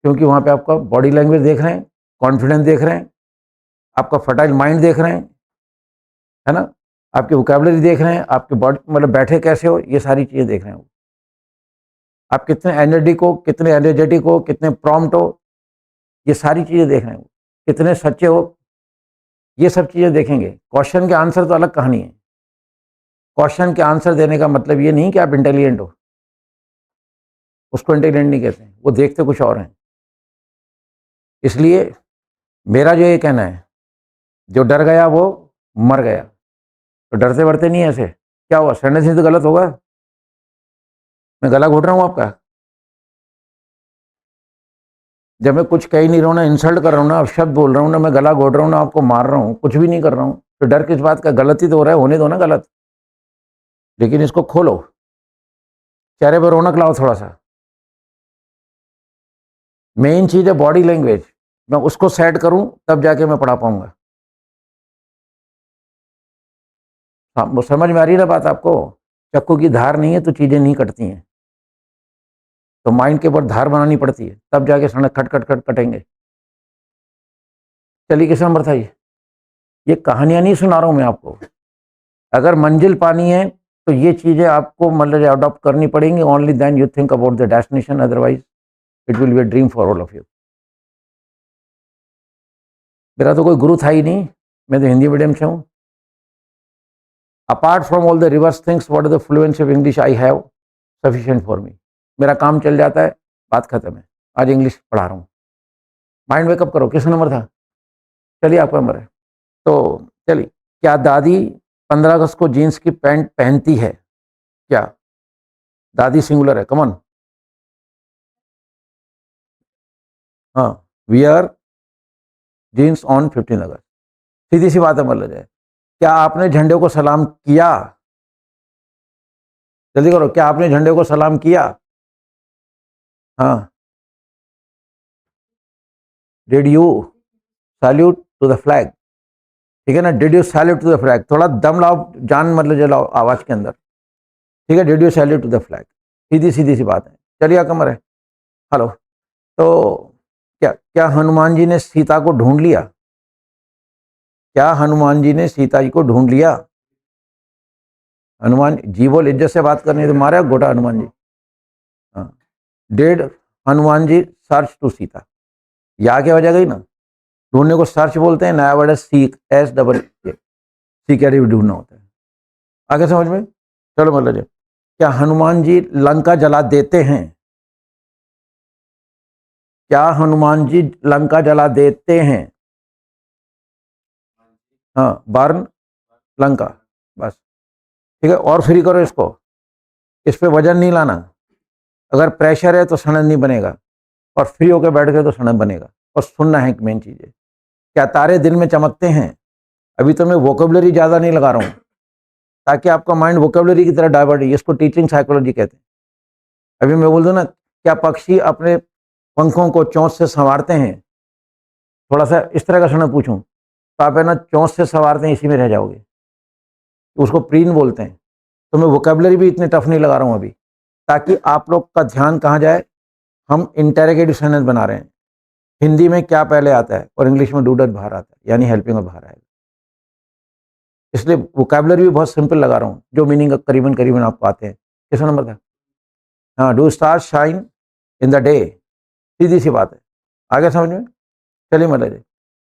क्योंकि वहां पे आपका बॉडी लैंग्वेज देख रहे हैं, कॉन्फिडेंस देख रहे हैं, आपका फर्टाइल माइंड देख रहे हैं, है ना, आपकी वोकैबुलरी देख रहे हैं, आपके बॉडी मतलब बैठे कैसे हो, ये सारी चीजें देख रहे हैं। आप कितने एनर्जेटिक हो, कितने एनर्जेटिक हो, कितने प्रॉम्प्ट हो, ये सारी चीजें देख रहे हैं। कितने सच्चे हो, ये सब चीजें देखेंगे। क्वेश्चन के आंसर तो अलग कहानी है। क्वेश्चन के आंसर देने का मतलब ये नहीं कि आप इंटेलिजेंट हो, उसको इंटेलिजेंट नहीं कहते, वो देखते कुछ और हैं। इसलिए मेरा जो ये कहना है, जो डर गया वो मर गया। तो डरते वरते नहीं ऐसे, क्या हुआ सेंटेंस ही तो गलत होगा, मैं गला घोट रहा हूँ आपका। जब मैं कुछ कह ही नहीं रहा हूँ ना, इंसल्ट कर रहा हूँ ना, अब शब्द बोल रहा हूँ ना, मैं गला घोट रहा हूँ ना, आपको मार रहा हूँ, कुछ भी नहीं कर रहा हूँ, तो डर किस बात का? गलती तो हो रहा है, होने दो ना गलत, लेकिन इसको खोलो, चेहरे पर रौनक लाओ थोड़ा सा। मेन चीज है बॉडी लैंग्वेज, मैं उसको सेट करूं तब जाके मैं पढ़ा पाऊंगा। हाँ, वो समझ में आ रही है ना बात आपको? चक्कू की धार नहीं है तो चीजें नहीं कटती हैं, तो माइंड के ऊपर धार बनानी पड़ती है, तब जाके सड़क खट खट खट कटेंगे। चलिए किस नंबर था ये कहानियां नहीं सुना रहा हूं मैं आपको। अगर मंजिल पानी है तो ये चीजें आपको मतलब अडॉप्ट करनी पड़ेंगी, only then you think about the destination, otherwise it will be a dream for all of you. मेरा तो कोई गुरु था ही नहीं, मैं तो हिंदी मीडियम से हूँ। Apart from all the reverse things, what is the fluency of English I have sufficient for me. मेरा काम चल जाता है, बात खत्म है। आज इंग्लिश पढ़ा रहा हूँ। माइंड वेकअप करो, किस नंबर था? चलिए आपका नंबर है। तो चलिए, क्या दादी 15 अगस्त को जीन्स की पैंट पहनती है? क्या दादी सिंगुलर है? कमन, हाँ, वियर जीन्स ऑन 15 अगस्त। सीधी सी बात है, मतलब है, क्या आपने झंडे को सलाम किया? जल्दी करो, क्या आपने झंडे को सलाम किया? हाँ, did you salute to the flag? ठीक है ना, did you salute to the flag? थोड़ा दम लाओ, जान मतलब जलाओ आवाज के अंदर। ठीक है, did you salute to the flag? सीधी सीधी सी बात है। चलिए कमर है। हेलो। तो क्या क्या हनुमान जी ने सीता को ढूंढ लिया? क्या हनुमान जी ने सीता जी को ढूंढ लिया? हनुमान जी, बोल, इज्जत से बात करनी है तो मारे गोटा हनुमान जी। हाँ, did Hanuman ji search to Sita, ये आगे हो जाएगा ही ना। ढूंढने को सर्च बोलते हैं, नया वर्ड है सीक, एस डबल सी क्या ढूंढना होता है। आगे समझ में? चलो मतलब क्या हनुमान जी लंका जला देते हैं? क्या हनुमान जी लंका जला देते हैं? हाँ, बर्न लंका, बस। ठीक है, और फ्री करो इसको, इस पे वजन नहीं लाना। अगर प्रेशर है तो सड़न नहीं बनेगा, और फ्री होकर बैठ गए तो सड़न बनेगा। और सुनना है, एक मेन चीज है, क्या तारे दिन में चमकते हैं? अभी तो मैं वोकेबलरी ज्यादा नहीं लगा रहा हूँ, ताकि आपका माइंड वोकेबलरी की तरह डाइवर्ट है, इसको टीचिंग साइकोलॉजी कहते हैं। अभी मैं बोल दूं ना, क्या पक्षी अपने पंखों को चोंच से संवारते हैं? थोड़ा सा इस तरह का सुना पूछूं तो आप है ना चौंस से सवारते हैं, इसी में रह जाओगे। उसको प्रीन बोलते हैं। तो मैं वोकेबलरी भी इतनी टफ नहीं लगा रहा हूं अभी, ताकि आप लोग का ध्यान कहाँ जाए। हम इंटेरोगेटिव सेंटेंस बना रहे हैं। हिंदी में क्या पहले आता है और इंग्लिश में डू डज बाहर आता है, यानी हेल्पिंग और बाहर आएगा। इसलिए वोकेबलरी भी बहुत सिंपल लगा रहा हूँ, जो मीनिंग करीबन करीबन आपको आते हैं। किसका नंबर था? हाँ, do star shine in the day, सीधी सी बात है। आगे समझ में? चलिए मतलब,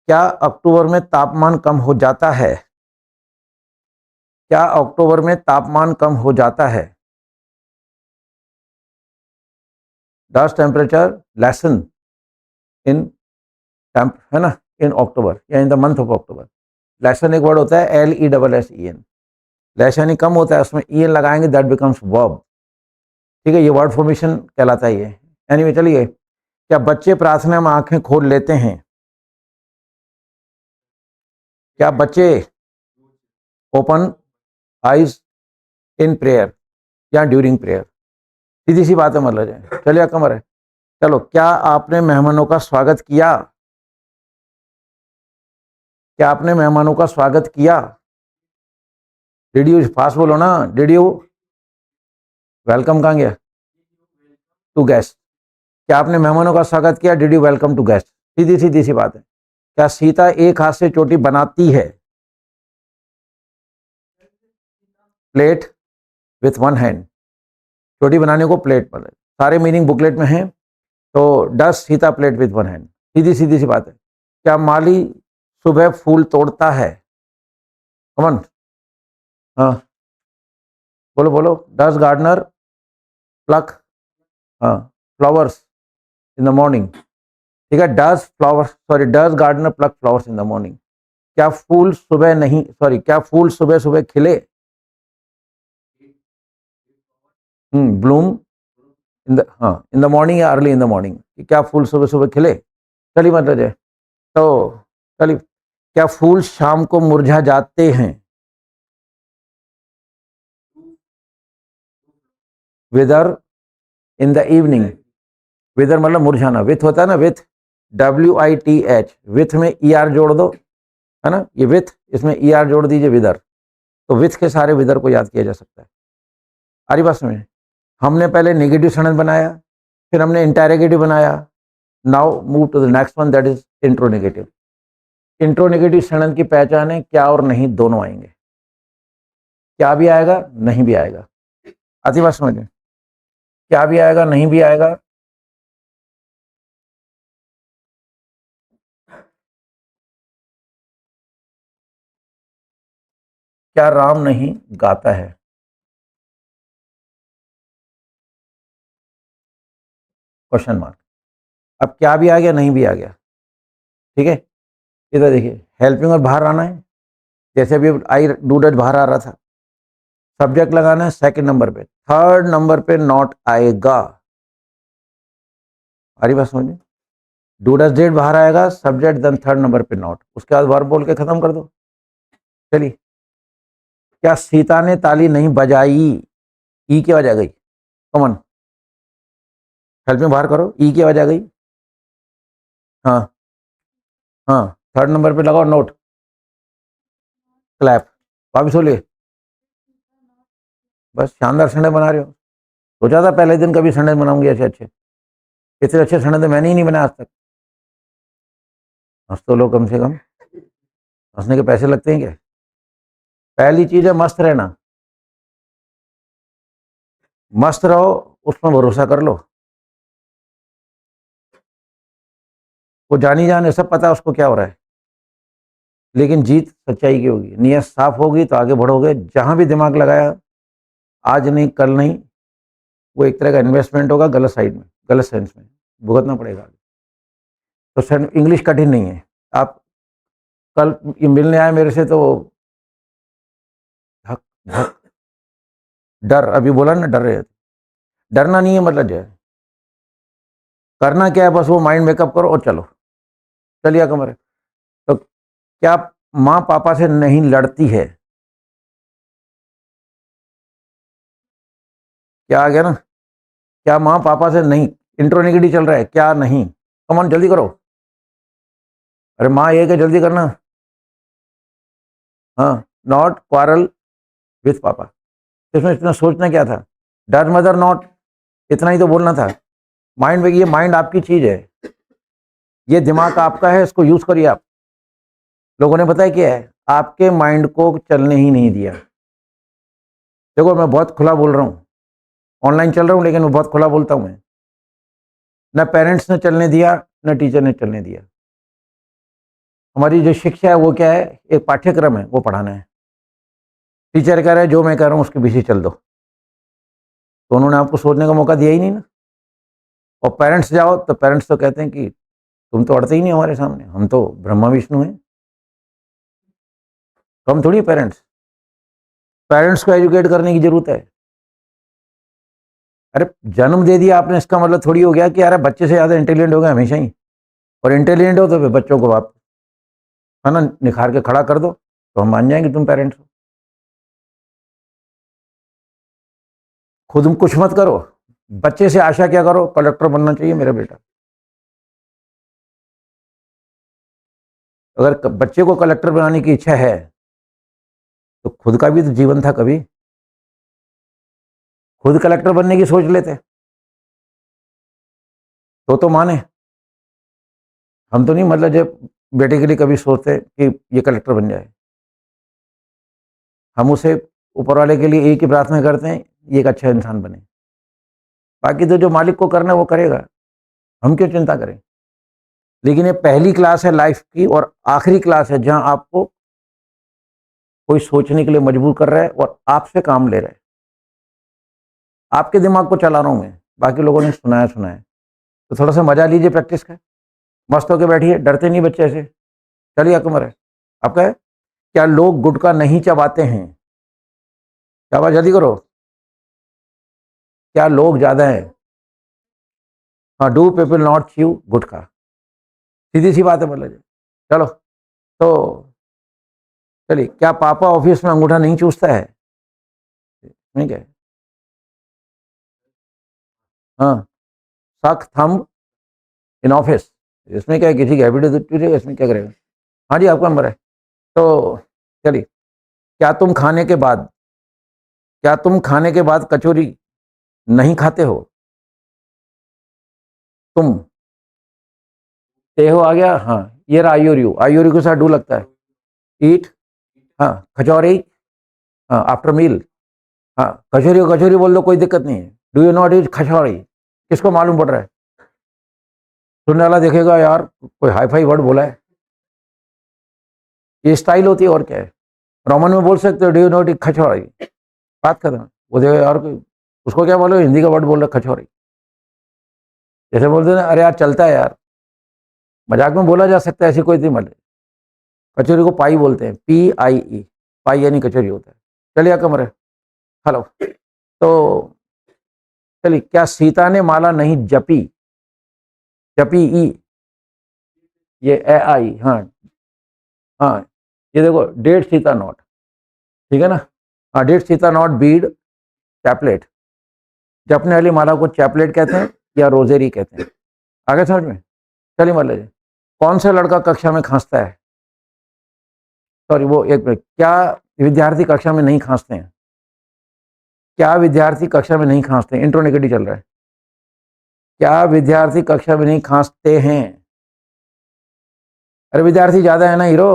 क्या अक्टूबर में तापमान कम हो जाता है? क्या अक्टूबर में तापमान कम हो जाता है? Does temperature lesson in temp, है ना, इन अक्टूबर या in the month of October. Lesson एक वर्ड होता है LESSEN, लेस यानी कम होता है, उसमें EN लगाएंगे, दैट बिकम्स वर्ब। ठीक है, ये वर्ड फॉर्मेशन कहलाता है ये। एनीवे चलिए, क्या बच्चे प्रार्थना में आंखें खोल लेते हैं? क्या बच्चे ओपन आइज इन प्रेयर या ड्यूरिंग प्रेयर? सीधी सी बात है मतलब। चलिए कमर है। चलो, क्या आपने मेहमानों का स्वागत किया? क्या आपने मेहमानों का स्वागत किया? डिड यू, फास्ट बोलो ना, डिड यू वेलकम, कहाँ गया? To guest. क्या आपने मेहमानों का स्वागत किया? Did you welcome to guest? सीधी सीधी सी बात है। क्या सीता एक हाथ से चोटी बनाती है? प्लेट विथ वन हैंड, चोटी बनाने को प्लेट पर। सारे मीनिंग बुकलेट में है। तो does Sita plate with one hand, सीधी सीधी सी बात है। क्या माली सुबह फूल तोड़ता है? कमन, हाँ बोलो बोलो। डज गार्डनर प्लक, हाँ, फ्लावर्स इन द मॉर्निंग? ठीक है, does flowers, sorry, does gardener pluck flowers in the morning? क्या फूल सुबह नहीं, सॉरी, क्या फूल सुबह सुबह खिले? ब्लूम इन द, हाँ, इन द मॉर्निंग या अर्ली इन द मॉर्निंग? क्या फूल सुबह सुबह खिले? चलिए मतलब है। तो चलिए, क्या फूल शाम को मुरझा जाते हैं? वेदर इन द इवनिंग, विदर मतलब मुरझाना, विथ होता है ना, विथ, WITH, विथ में ER जोड़ दो, है ना, ये विथ, इसमें ER जोड़ दीजिए, विदर। तो विथ के सारे विदर को याद किया जा सकता है। आ रही बात समझ? हमने पहले नेगेटिव सेंटेंस बनाया, फिर हमने इंटेरोगेटिव बनाया। Now move to the next one, that is interronegative. Interronegative sentence की पहचान है क्या और नहीं दोनों आएंगे। क्या भी आएगा, नहीं भी आएगा। आती बात समझ में? क्या भी आएगा, नहीं भी आएगा। क्या राम नहीं गाता है? Question mark. अब क्या भी आ गया, नहीं भी आ गया। ठीक है, इधर देखिए, हेल्पिंग और बाहर आना है। जैसे अभी आई डू डज बाहर आ रहा था, सब्जेक्ट लगाना है सेकंड नंबर पे, थर्ड नंबर पे नॉट आएगा। आ रही बात समझ में? डू डज डिड बाहर आएगा, सब्जेक्ट देन थर्ड नंबर पे नॉट, उसके बाद वर्ब बोल के खत्म कर दो। चलिए, क्या सीता ने ताली नहीं बजाई? ई की आवाज आ गई। कॉमन, हेल्प में बाहर करो, ई की आवाज आ गई। हाँ, हाँ, थर्ड नंबर पे लगाओ नोट, क्लैप। वापिस बोलिए। बस शानदार संडे बना रहे हो। सोचा था पहले दिन कभी संडे बनाऊंगी ऐसे अच्छे, इतने अच्छे संडे तो मैंने ही नहीं बनाया आज तक। हंस तो लो कम से कम, हंसने के पैसे लगते हैं क्या? पहली चीज है मस्त रहना, मस्त रहो, उसमें भरोसा कर लो। वो जानी जाने सब पता है उसको क्या हो रहा है, लेकिन जीत सच्चाई की होगी। नीयत साफ होगी तो आगे बढ़ोगे। जहां भी दिमाग लगाया, आज नहीं कल नहीं, वो एक तरह का इन्वेस्टमेंट होगा गलत साइड में, गलत सेंस में भुगतना पड़ेगा। तो सर इंग्लिश कठिन नहीं है। आप कल ये मिलने आए मेरे से तो धक धक, डर, अभी बोला ना डर रहे थे, डरना नहीं है मतलब जो है, करना क्या है, बस वो माइंड मेकअप करो और चलो। चलिए कमर। तो क्या माँ पापा से नहीं लड़ती है? क्या आ गया ना? क्या माँ पापा से नहीं, इंट्रोनेगेटिव चल रहा है, क्या नहीं? कमन जल्दी करो। अरे माँ ये क्या, जल्दी करना। हाँ, नॉट क्वारल विथ पापा। तो इसमें इतना सोचना क्या था? डज मदर नॉट, इतना ही तो बोलना था। माइंड में, ये माइंड आपकी चीज है, ये दिमाग आपका है, इसको यूज करिए आप। लोगों ने बताया क्या है, आपके माइंड को चलने ही नहीं दिया। देखो मैं बहुत खुला बोल रहा हूँ, ऑनलाइन चल रहा हूँ लेकिन मैं बहुत खुला बोलता हूँ। मैं न पेरेंट्स ने चलने दिया, न टीचर ने चलने दिया। हमारी जो शिक्षा है वो क्या है, एक पाठ्यक्रम है, वो पढ़ाना है। टीचर कह रहा है जो मैं कह रहा हूँ उसके पीछे चल दो, तो उन्होंने आपको सोचने का मौका दिया ही नहीं ना। और पेरेंट्स जाओ तो पेरेंट्स तो कहते हैं कि तुम तो अड़ते ही नहीं हमारे सामने, हम तो ब्रह्मा विष्णु हैं, कम थोड़ी पेरेंट्स। पेरेंट्स को एजुकेट करने की जरूरत है। अरे जन्म दे दिया आपने, इसका मतलब थोड़ी हो गया कि यार बच्चे से ज़्यादा इंटेलिजेंट हो गए हमेशा ही। और इंटेलिजेंट हो तो फिर बच्चों को आप है ना निखार के खड़ा कर दो, तो हम मान जाएंगे तुम पेरेंट्स हो। खुद कुछ मत करो, बच्चे से आशा क्या करो, कलेक्टर बनना चाहिए मेरा बेटा। अगर बच्चे को कलेक्टर बनाने की इच्छा है तो खुद का भी तो जीवन था, कभी खुद कलेक्टर बनने की सोच लेते तो माने। हम तो नहीं, मतलब जब बेटे के लिए कभी सोचते कि ये कलेक्टर बन जाए, हम उसे ऊपर वाले के लिए एक ही प्रार्थना करते हैं, ये एक अच्छा इंसान बने। बाकी तो जो मालिक को करना है वो करेगा, हम क्यों चिंता करें। लेकिन ये पहली क्लास है लाइफ की, और आखिरी क्लास है जहां आपको कोई सोचने के लिए मजबूर कर रहा है और आपसे काम ले रहा है। आपके दिमाग को चला रहा हूं मैं, बाकी लोगों ने सुनाया सुनाया, तो थोड़ा सा मजा लीजिए प्रैक्टिस का। मस्त होकर बैठिए, डरते नहीं बच्चे ऐसे। चलिए अकबर है आपका है। क्या लोग गुटखा नहीं चबाते हैं? क्या बात, जल्दी करो। क्या लोग ज्यादा है? हाँ, डू पीपल नॉट च्यू गुटखा? सीधी सी बात है, मतलब चलो। तो चलिए, क्या पापा ऑफिस में अंगूठा नहीं चूसता है? नहीं क्या? हाँ, सक थंब इन ऑफिस। इसमें क्या है, किसी की हैबिट है, इसमें क्या करेगा। हाँ जी, आपका नंबर है। तो चलिए, क्या तुम खाने के बाद कचौरी नहीं खाते हो? तुम ते हो आ गया, हाँ। ये रहा आयोर्यू, आयोर्यू के साथ डू लगता है। ईट, हाँ। कचौरी, हाँ, आफ्टर मील। हाँ, कचौरी को कचौरी बोल दो, कोई दिक्कत नहीं है। डू यू नॉट ईट कचौरी? किसको मालूम पड़ रहा है? सुनने वाला देखेगा यार कोई हाई फाई वर्ड बोला है, ये स्टाइल होती है और क्या है। रोमन में बोल सकते हो डू यू नॉट ईट कचौरी, बात खत्म। वो देखो यार उसको क्या बोलो, हिंदी का वर्ड बोल रहा कचौरी। जैसे बोलते हैं ना, अरे यार चलता है यार, मजाक में बोला जा सकता है, ऐसी कोई थी मतलब। कचौरी को पाई बोलते हैं, PIE, पाई यानी कचौरी होता है। चलिए कमरे, हेलो। तो चलिए, क्या सीता ने माला नहीं जपी? जपी ई, ये AI, हाँ। हाँ, ये देखो, डेट सीता नॉट, ठीक है ना। हाँ, did Sita not bead chaplet. जपने वाली माला को चैपलेट कहते हैं या रोजेरी कहते हैं, आगे समझ में। चलिए मान लीजिए, कौन सा लड़का कक्षा में खांसता है? सॉरी, वो एक मिनट, क्या विद्यार्थी कक्षा में नहीं खांसते हैं? क्या विद्यार्थी कक्षा में नहीं खांसते हैं? इंट्रो नेगेटिव चल रहा है। क्या विद्यार्थी कक्षा में नहीं खांसते हैं? अरे विद्यार्थी ज्यादा है ना हीरो।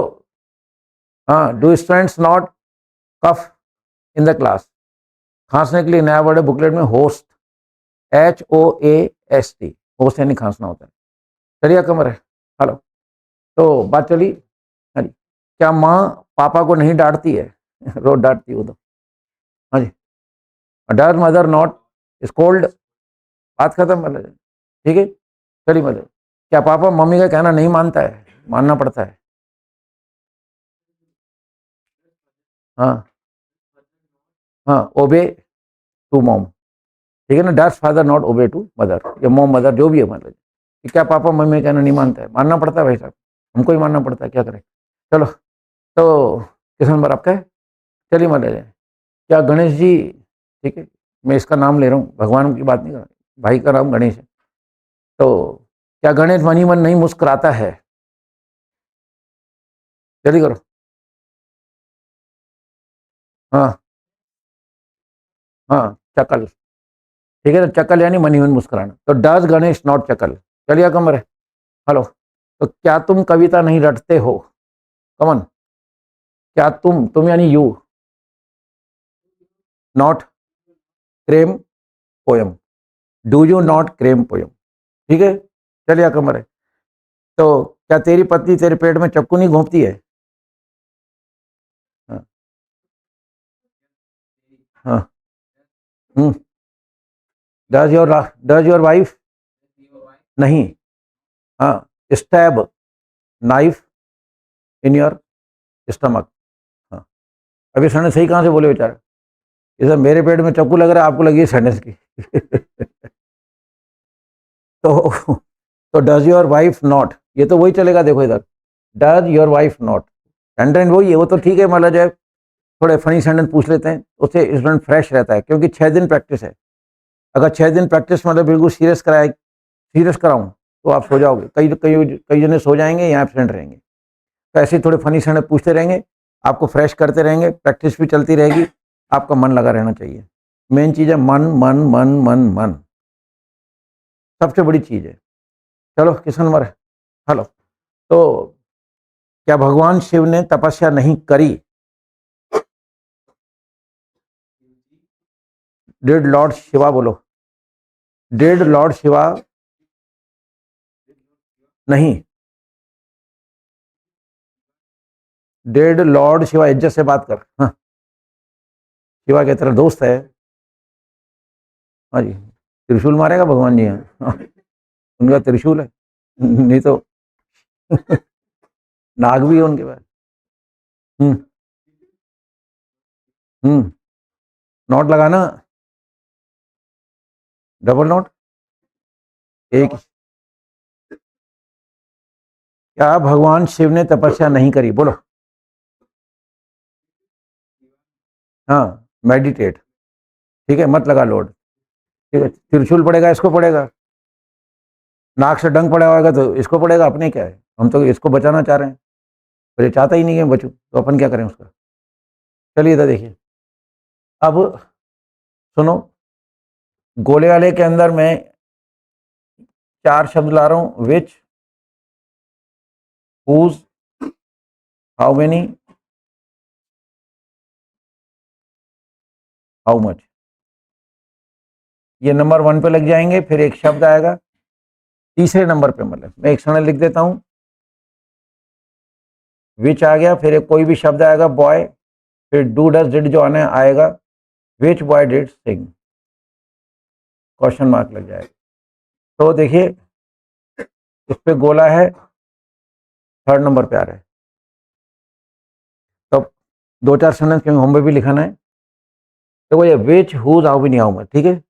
हाँ, do students not cough in the class? खांसने के लिए नया वर्ड है बुकलेट में, होस्ट, HOAST, होस्ट यानी खांसना होता है। चलिए कमर है, हेलो। तो बात चली। हाँ जी, क्या माँ पापा को नहीं डांटती है? रोज डांटती हो तो। हाँ जी, डर मदर नॉट स्कोल्ड? बात खत्म, मतलब ठीक है। चलिए, मतलब क्या पापा मम्मी का कहना नहीं मानता है? मानना पड़ता है। हाँ, हाँ, ओबे टू मॉम, ठीक है ना। That's father not obey to mother, या मॉम मदर जो भी है, मतलब कि क्या पापा मम्मी का कहना नहीं मानता है? मानना पड़ता है भाई साहब, हमको ही मानना पड़ता है, क्या करें। चलो, तो किस नंबर आपका है? चलिए मान लीजिए, क्या गणेश जी, ठीक है, मैं इसका नाम ले रहा हूँ, भगवान की बात नहीं कर रहा, भाई का नाम गणेश है। तो क्या गणेश मन ही मन नहीं मुस्कुराता है? जल्दी करो। हाँ हाँ, चकल। ठीक है, तो चकल यानी मनी मन मुस्कुराना। तो डज गणेश नॉट चकल। चलिए कमर है। हेलो। तो क्या तुम कविता नहीं रटते हो? कमन। क्या तुम यानी you not cram poem. Do you not cram poem. ठीक है, चलिए कमर है। तो क्या तेरी पत्नी तेरे पेट में चक्कू नहीं घोंपती है? हाँ हाँ। हम्म। डज योर वाइफ नहीं, हाँ, stab knife in your stomach. हाँ, अभी सेंटेंस सही कहाँ से बोले बेचारे? ये सब मेरे पेट में चक्कू लग रहा है, आपको लगी है सेंटेंस की। तो डज योर वाइफ नॉट, ये तो वही चलेगा, देखो इधर। Does your wife not, sentence वही है, वो तो ठीक है, मान लो जाए थोड़े फनी सेंटेंस पूछ लेते हैं, उससे स्टूडेंट फ्रेश रहता है, क्योंकि 6 दिन प्रैक्टिस है। अगर 6 दिन प्रैक्टिस मतलब बिल्कुल सीरियस कराऊं तो आप सो जाओगे, कई कई कई जने सो जाएंगे या एबसेंट रहेंगे। तो ऐसे थोड़े फनी सेंटेंस पूछते रहेंगे, आपको फ्रेश करते रहेंगे, प्रैक्टिस भी चलती रहेगी, आपका मन लगा रहना चाहिए। मेन चीज़ है मन मन मन मन मन, सबसे बड़ी चीज़ है। चलो किशन नंबर है। हेलो। तो क्या भगवान शिव ने तपस्या नहीं करी? डिड लॉर्ड शिवा बोलो। डिड लॉर्ड शिवा नहीं, डिड लॉर्ड शिवा, इज्जत से बात कर। हाँ, शिवा के तेरा दोस्त है। हाँ जी, त्रिशूल मारेगा भगवान जी यहाँ। हाँ, उनका त्रिशूल है, नहीं तो नाग भी है उनके पास। हम्म हम्म। नोट लगाना, डबल नोट एक। क्या भगवान शिव ने तपस्या नहीं करी बोलो? हाँ, मेडिटेट। ठीक है, मत लगा लोड। ठीक है, त्रिशूल पड़ेगा इसको पड़ेगा, नाक से डंक पड़ा होगा तो इसको पड़ेगा, अपने क्या है, हम तो इसको बचाना चाह रहे हैं, पर ये चाहता ही नहीं है बचू, तो अपन क्या करें उसका। चलिए इधर देखिए। अब सुनो, गोले वाले के अंदर मैं 4 शब्द ला रहा हूं, which, whose, how many, how much. ये नंबर 1 पे लग जाएंगे, फिर एक शब्द आएगा तीसरे नंबर पे, मतलब मैं एक क्षण लिख देता हूं। विच आ गया, फिर एक कोई भी शब्द आएगा बॉय, फिर डू डज डिड जो आने आएगा, which boy did sing, question mark लग जाएगा। तो देखिए इस पे गोला है, 3rd नंबर पे आ रहा है। तो 2-4 सेंटेंस क्योंकि होम में भी लिखाना है। तो वो ये which, whose, how many, how much. ठीक है,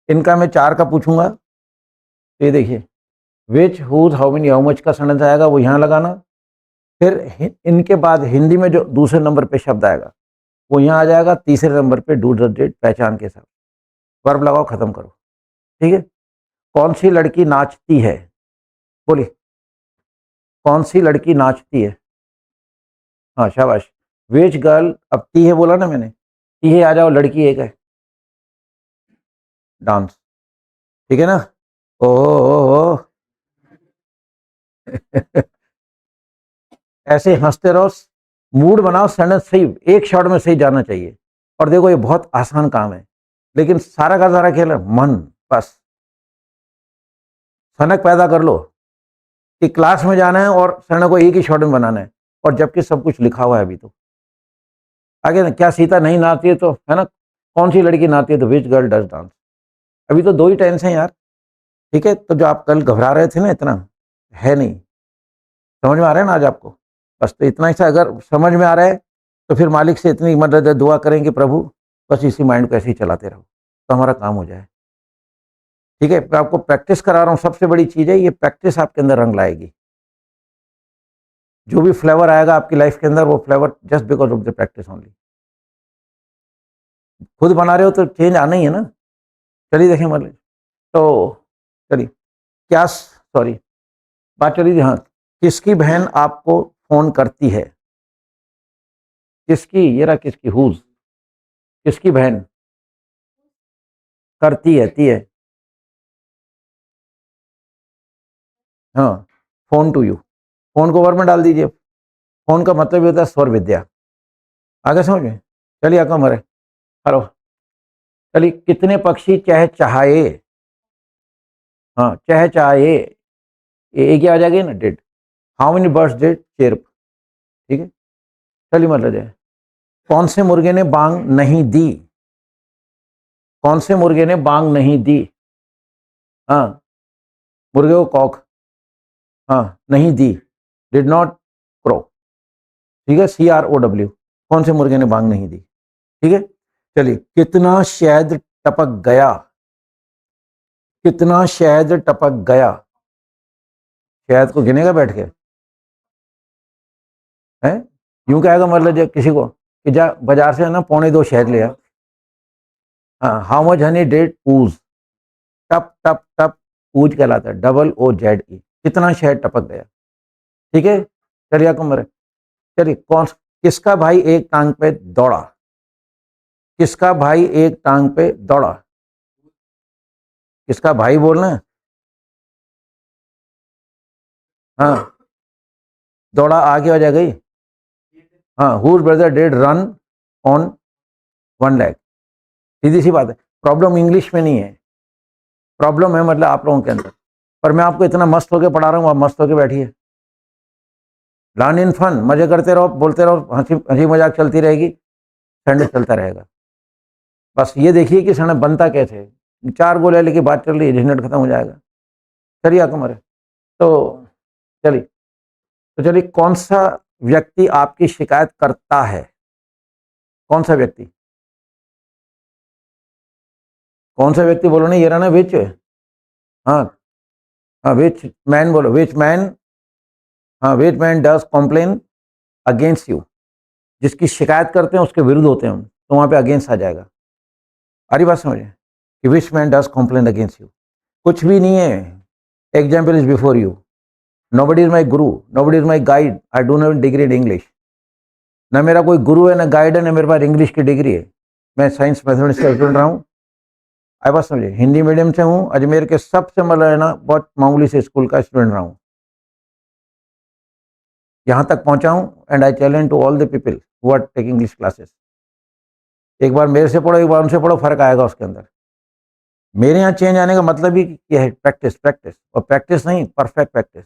इनका मैं 4 का पूछूंगा। तो ये देखिए, which, whose, how many, how much का सेंटेंस आएगा, वो यहाँ लगाना। फिर इनके बाद हिंदी में जो दूसरे नंबर पे शब्द आएगा वो यहाँ आ जाएगा, तीसरे नंबर पे डू डज डिड पहचान के साथ वर्ब लगाओ, खत्म करो। ठीक है, कौन सी लड़की नाचती है? बोलिए, कौन सी लड़की नाचती है? हाँ शाबाश। विच गर्ल, अब ती है बोला ना मैंने, ती है आ जाओ, लड़की एक है, डांस। ठीक है ना? ओ ऐसे हंसते रहो, मूड बनाओ, सेंटेंस सही एक शॉट में सही जाना चाहिए। और देखो ये बहुत आसान काम है, लेकिन सारा का सारा खेल है मन। बस सनक पैदा कर लो कि क्लास में जाना है और सनक को एक ही शॉट में बनाना है, और जबकि सब कुछ लिखा हुआ है अभी तो आगे ना। क्या सीता नहीं नाचती है, तो है ना, कौन सी लड़की नाचती है, तो विच गर्ल डज डांस। अभी तो 2 ही टेंस हैं यार। ठीक है, तो जो आप कल घबरा रहे थे ना इतना, है नहीं, समझ में आ रहा है ना आज आपको? बस तो इतना ही सा अगर समझ में आ रहा है तो फिर मालिक से इतनी मदद है, दुआ करें कि प्रभु बस इसी माइंड को ऐसे ही चलाते रहो तो हमारा काम हो जाए। ठीक है, मैं आपको प्रैक्टिस करा रहा हूँ, सबसे बड़ी चीज़ है ये, प्रैक्टिस आपके अंदर रंग लाएगी। जो भी फ्लेवर आएगा आपकी लाइफ के अंदर, वो flavour just because of the practice only. खुद बना रहे हो तो चेंज आना ही है ना। चलिए देखें मतलब, तो चलिए क्या, सॉरी, बात चली थी, हाँ, किसकी बहन आपको फोन करती है। किसकी, ये रहा किसकी, हुज, किसकी बहन करती है, ती है, हाँ, फोन टू यू। फोन को वर्ब में डाल दीजिए। फोन का मतलब ये होता है स्वर विद्या। आगे समझ में, चलिए आका मरे, हेलो, चलिए कितने पक्षी चहचहाए, हाँ चहचहाए, ये क्या आ जाएगी ना, did. How many birds did chirp, ठीक है। चलिए मतलब है, कौन से मुर्गे ने बांग नहीं दी, कौन से मुर्गे ने बांग नहीं दी, हाँ, मुर्गे को कॉक, हाँ नहीं दी, डिड नॉट क्रो, ठीक है, CROW, कौन से मुर्गे ने बांग नहीं दी, ठीक है। चलिए कितना शहद टपक गया, कितना शहद टपक गया, शहद को गिनेगा बैठ के, है, यूं कहेगा मतलब जब किसी को कि जा बाजार से है ना 2.25 शहद लिया, हाँ, हाउ मच हनी डिड ऊज, टप टप टप, ऊज कहलाता है, OOZE, कितना शहद टपक गया, ठीक है। चलिए कमर, चलिए कौन, किसका भाई एक टांग पे दौड़ा, किसका भाई एक टांग पे दौड़ा, किसका भाई बोलना है? हाँ, दौड़ा आगे हो जाएगी, हाँ, whose brother did run on 1 leg, सीधी सी बात है। प्रॉब्लम इंग्लिश में नहीं है, प्रॉब्लम है मतलब आप लोगों के अंदर। पर मैं आपको इतना मस्त होकर पढ़ा रहा हूँ, आप मस्त होकर बैठिए, लर्न इन फन, मजे करते रहो, बोलते रहो, हंसी हंसी मजाक चलती रहेगी, संडे चलता रहेगा। बस ये देखिए कि संडे बनता कैसे, 4 गोले लेके बात चल रही है, झंझट खत्म हो जाएगा। चलिए कमर, तो चलिए, तो चलिए कौन सा व्यक्ति आपकी शिकायत करता है, कौन सा व्यक्ति, कौन सा व्यक्ति बोलो, नहीं ये रहा ना विच, हाँ हाँ, विच मैन बोलो, विच मैन, हाँ, which man does complain against you, जिसकी शिकायत करते हैं उसके विरुद्ध होते हैं हम, तो वहां पे अगेंस्ट आ जाएगा। अरे बात समझे कि which man does complain against you, कुछ भी नहीं है, example is before you, nobody is my guru, nobody is my guide, I don't have degree in English, ना मेरा कोई गुरु है, ना गाइड है, ना मेरे पास इंग्लिश की डिग्री है, मैं साइंस मैथमेटिक्स का स्टूडेंट रहा हूँ। आई बात समझे, हिंदी मीडियम से हूँ, अजमेर के सबसे मतलब है ना बहुत मामूली से स्कूल का स्टूडेंट रहा हूँ, यहाँ तक पहुँचा हूँ, and I challenge to all the people who are taking English classes, एक बार मेरे से पढ़ो, एक बार उनसे पढ़ो, फर्क आएगा उसके अंदर। मेरे यहाँ चेंज आने का मतलब ही क्या है, प्रैक्टिस, प्रैक्टिस, और प्रैक्टिस नहीं, परफेक्ट प्रैक्टिस।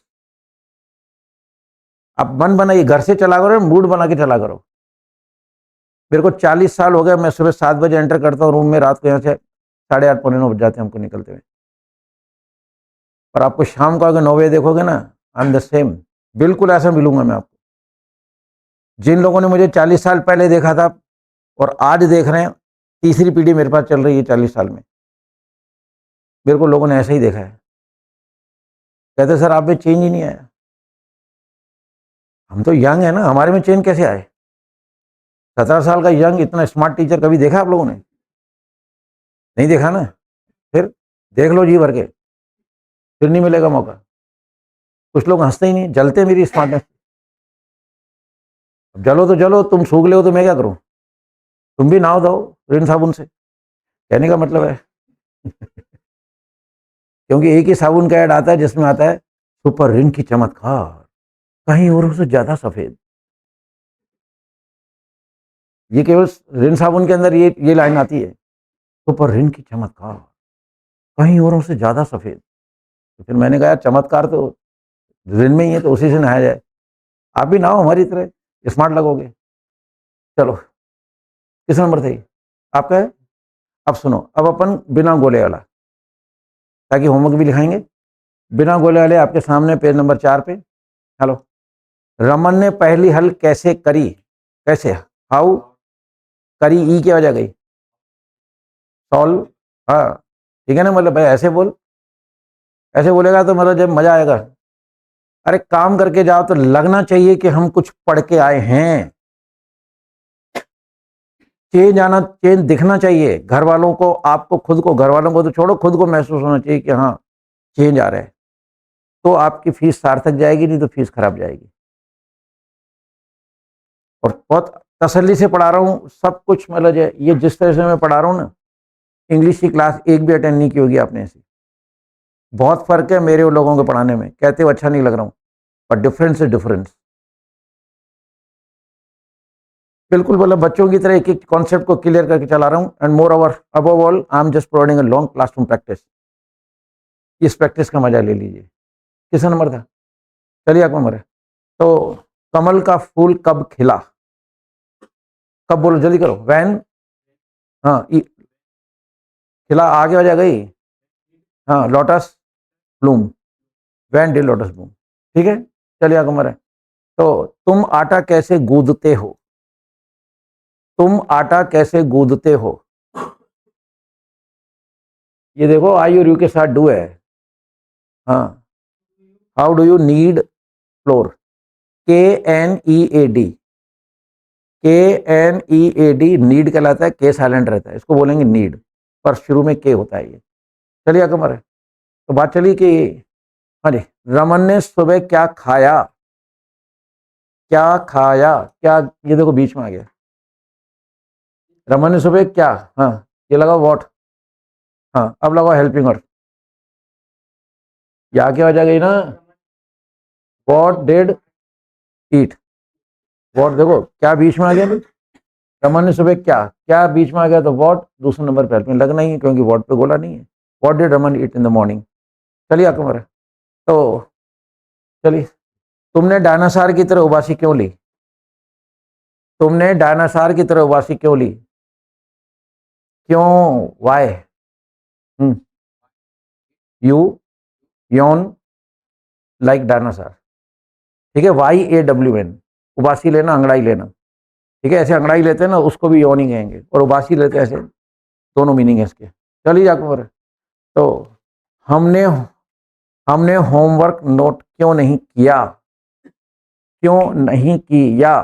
आप मन बनाइए, घर से चला करो, मूड बना के चला करो। मेरे को 40 साल हो गए, मैं सुबह 7 बजे एंटर करता हूँ रूम में, रात को यहाँ से 8:30 पौने 9 बज जाते हैं हमको निकलते हुए। पर आपको शाम को अगर 9 बजे देखोगे ना, आई एम द सेम, बिल्कुल ऐसा मिलूंगा मैं आपको। जिन लोगों ने मुझे 40 साल पहले देखा था और आज देख रहे हैं, तीसरी पीढ़ी मेरे पास चल रही है 40 साल में, मेरे को लोगों ने ऐसे ही देखा है, कहते सर आप में चेंज ही नहीं आया। हम तो यंग है ना, हमारे में चेंज कैसे आए? 17 साल का यंग इतना स्मार्ट टीचर कभी देखा आप लोगों ने? नहीं देखा ना, फिर देख लो जी भर के, फिर नहीं मिलेगा मौका। कुछ लोग हंसते ही नहीं, जलते मेरी स्मार्टनेस। जलो तो जलो, तुम सूख ले हो तो मैं क्या करूं, तुम भी नहाओ दो रिन साबुन से, कहने का मतलब है। क्योंकि एक ही साबुन का ऐड आता है जिसमें आता है सुपर रिन की चमत्कार, कहीं औरों से ज्यादा सफेद। ये केवल रिन साबुन के अंदर ये लाइन आती है, सुपर रिन की चमत्कार, कहीं औरों से ज्यादा सफेद। तो फिर मैंने कहा यार चमत्कार तो रिन में ही है, तो उसी से नहाया जाए। आप भी नहाओ हमारी तरह, स्मार्ट लगोगे। चलो किस नंबर थे आपका है? अब सुनो, अब अपन बिना गोले वाला, ताकि होमवर्क भी लिखाएंगे। बिना गोले वाले आपके सामने पेज नंबर 4 पे। हेलो, रमन ने पहली हल कैसे करी, कैसे, हाउ करी, ई क्या वजह गई, सॉल्व, हाँ ठीक है ना, मतलब भाई ऐसे बोल, ऐसे बोलेगा तो मतलब जब मजा आएगा। अरे काम करके जाओ तो लगना चाहिए कि हम कुछ पढ़ के आए हैं, चेंज आना, चेंज दिखना चाहिए घर वालों को, आपको खुद को, घर वालों को तो छोड़ो, खुद को महसूस होना चाहिए कि हाँ चेंज आ रहा है, तो आपकी फीस सार्थक जाएगी, नहीं तो फीस खराब जाएगी। और बहुत तसल्ली से पढ़ा रहा हूँ सब कुछ, मतलब ये जिस तरह से मैं पढ़ा रहा हूँ ना, इंग्लिश की क्लास एक भी अटेंड नहीं की होगी आपने ऐसी। बहुत फर्क है मेरे और लोगों के पढ़ाने में, कहते हो अच्छा नहीं लग रहा हूँ, पर डिफरेंस इज डिफरेंस। बिल्कुल, मतलब बच्चों की तरह एक एक कॉन्सेप्ट को क्लियर करके चला रहा हूँ। And more over above all I am just providing a long classroom practice. इस प्रैक्टिस का मजा ले लीजिए। किसका नंबर था? चलिए आपका नंबर है। तो कमल का फूल कब खिला? कब बोलो, जल्दी करो। वैन, हाँ खिला आगे वजह गई। हाँ lotus bloom, when they lotus bloom. ठीक है, चलिए आपका नंबर है। तो तुम आटा कैसे गूंदते हो? तुम आटा कैसे गूंदते हो? ये देखो आई और यू के साथ डू है। हाँ, how do you need floor? KNEAD, KNEAD need कहलाता है, के साइलेंट रहता है, इसको बोलेंगे नीड, पर शुरू में के होता है ये। चलिए अकबर है। तो बात चली कि हाँ जी, रमन ने सुबह क्या खाया? क्या खाया? क्या, ये देखो बीच में आ गया। रमन ने सुबह क्या, हाँ ये लगा वॉट, हाँ अब लगा हेल्पिंग और, या क्या वजह गई ना, वॉट डिड ईट। वॉट देखो क्या बीच में आ गया। रमन ने सुबह क्या, क्या बीच में आ गया, तो वॉट दूसरे नंबर पर हेल्पिंग लगना ही है, क्योंकि वॉट पे गोला नहीं है। What did Raman eat in the morning. चलिए अकबर है। तो चलिए, तुमने डायनासोर की तरह उबासी क्यों ली? तुमने डायनासोर की तरह उबासी क्यों ली? क्यों, वाई? यू यौन लाइक डायनासोर। ठीक है, YAWN, उबासी लेना, अंगड़ाई लेना। ठीक है, ऐसे अंगड़ाई लेते हैं ना, उसको भी यौन ही कहेंगे, और उबासी लेते हैं, ऐसे दोनों मीनिंग है इसके। चलिए अकबर। तो हमने हमने होमवर्क नोट क्यों नहीं किया? क्यों नहीं किया?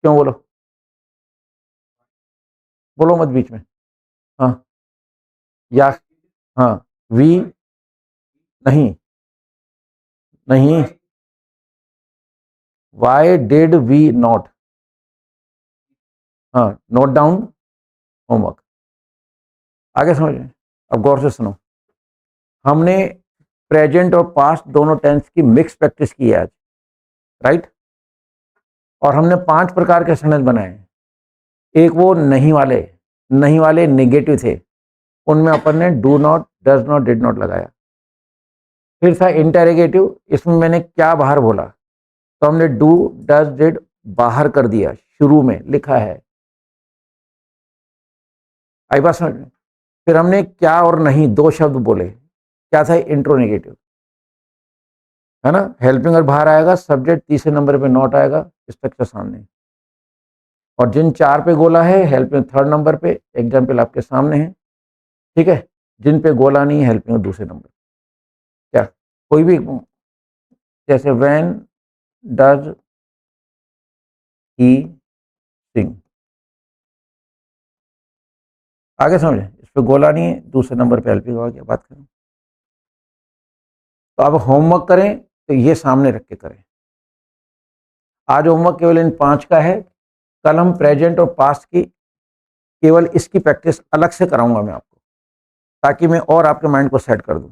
क्यों बोलो, बोलो मत बीच में। हाँ, या, हाँ, वी, नहीं, नहीं, वाई डिड वी नॉट, हाँ नोट डाउन होमवर्क। आगे समझ, अब गौर से सुनो। हमने प्रेजेंट और पास्ट दोनों टेंस की मिक्स प्रैक्टिस की है आज, राइट। और हमने 5 प्रकार के सेंटेंस बनाए। एक वो नहीं वाले, नहीं वाले नेगेटिव थे, उनमें अपन ने do not, does not, did not लगाया। फिर था इंटेरोगेटिव, इसमें मैंने क्या बाहर बोला, तो हमने डू डज डिड बाहर कर दिया, शुरू में लिखा है। आई बात समझ में? फिर हमने क्या और नहीं 2 शब्द बोले, क्या था, इंट्रोनेगेटिव, है ना। हेल्पिंग और बाहर आएगा, सब्जेक्ट तीसरे नंबर पे नॉट आएगा, स्ट्रक्चर सामने। और जिन 4 पे गोला है, हेल्पिंग थर्ड नंबर पे, एग्जाम्पल आपके सामने है। ठीक है, जिन पे गोला नहीं है, हेल्पिंग दूसरे नंबर। क्या, कोई भी, जैसे व्हेन डज ही सिंग, आगे समझे, इस पे गोला नहीं है, दूसरे नंबर पे हेल्पिंग आ गया। बात करें तो अब होमवर्क करें तो ये सामने रख के करें। आज होमवर्क केवल इन 5 का है, कल हम प्रेजेंट और पास्ट की केवल इसकी प्रैक्टिस अलग से कराऊंगा मैं आपको, ताकि मैं और आपके माइंड को सेट कर दूं।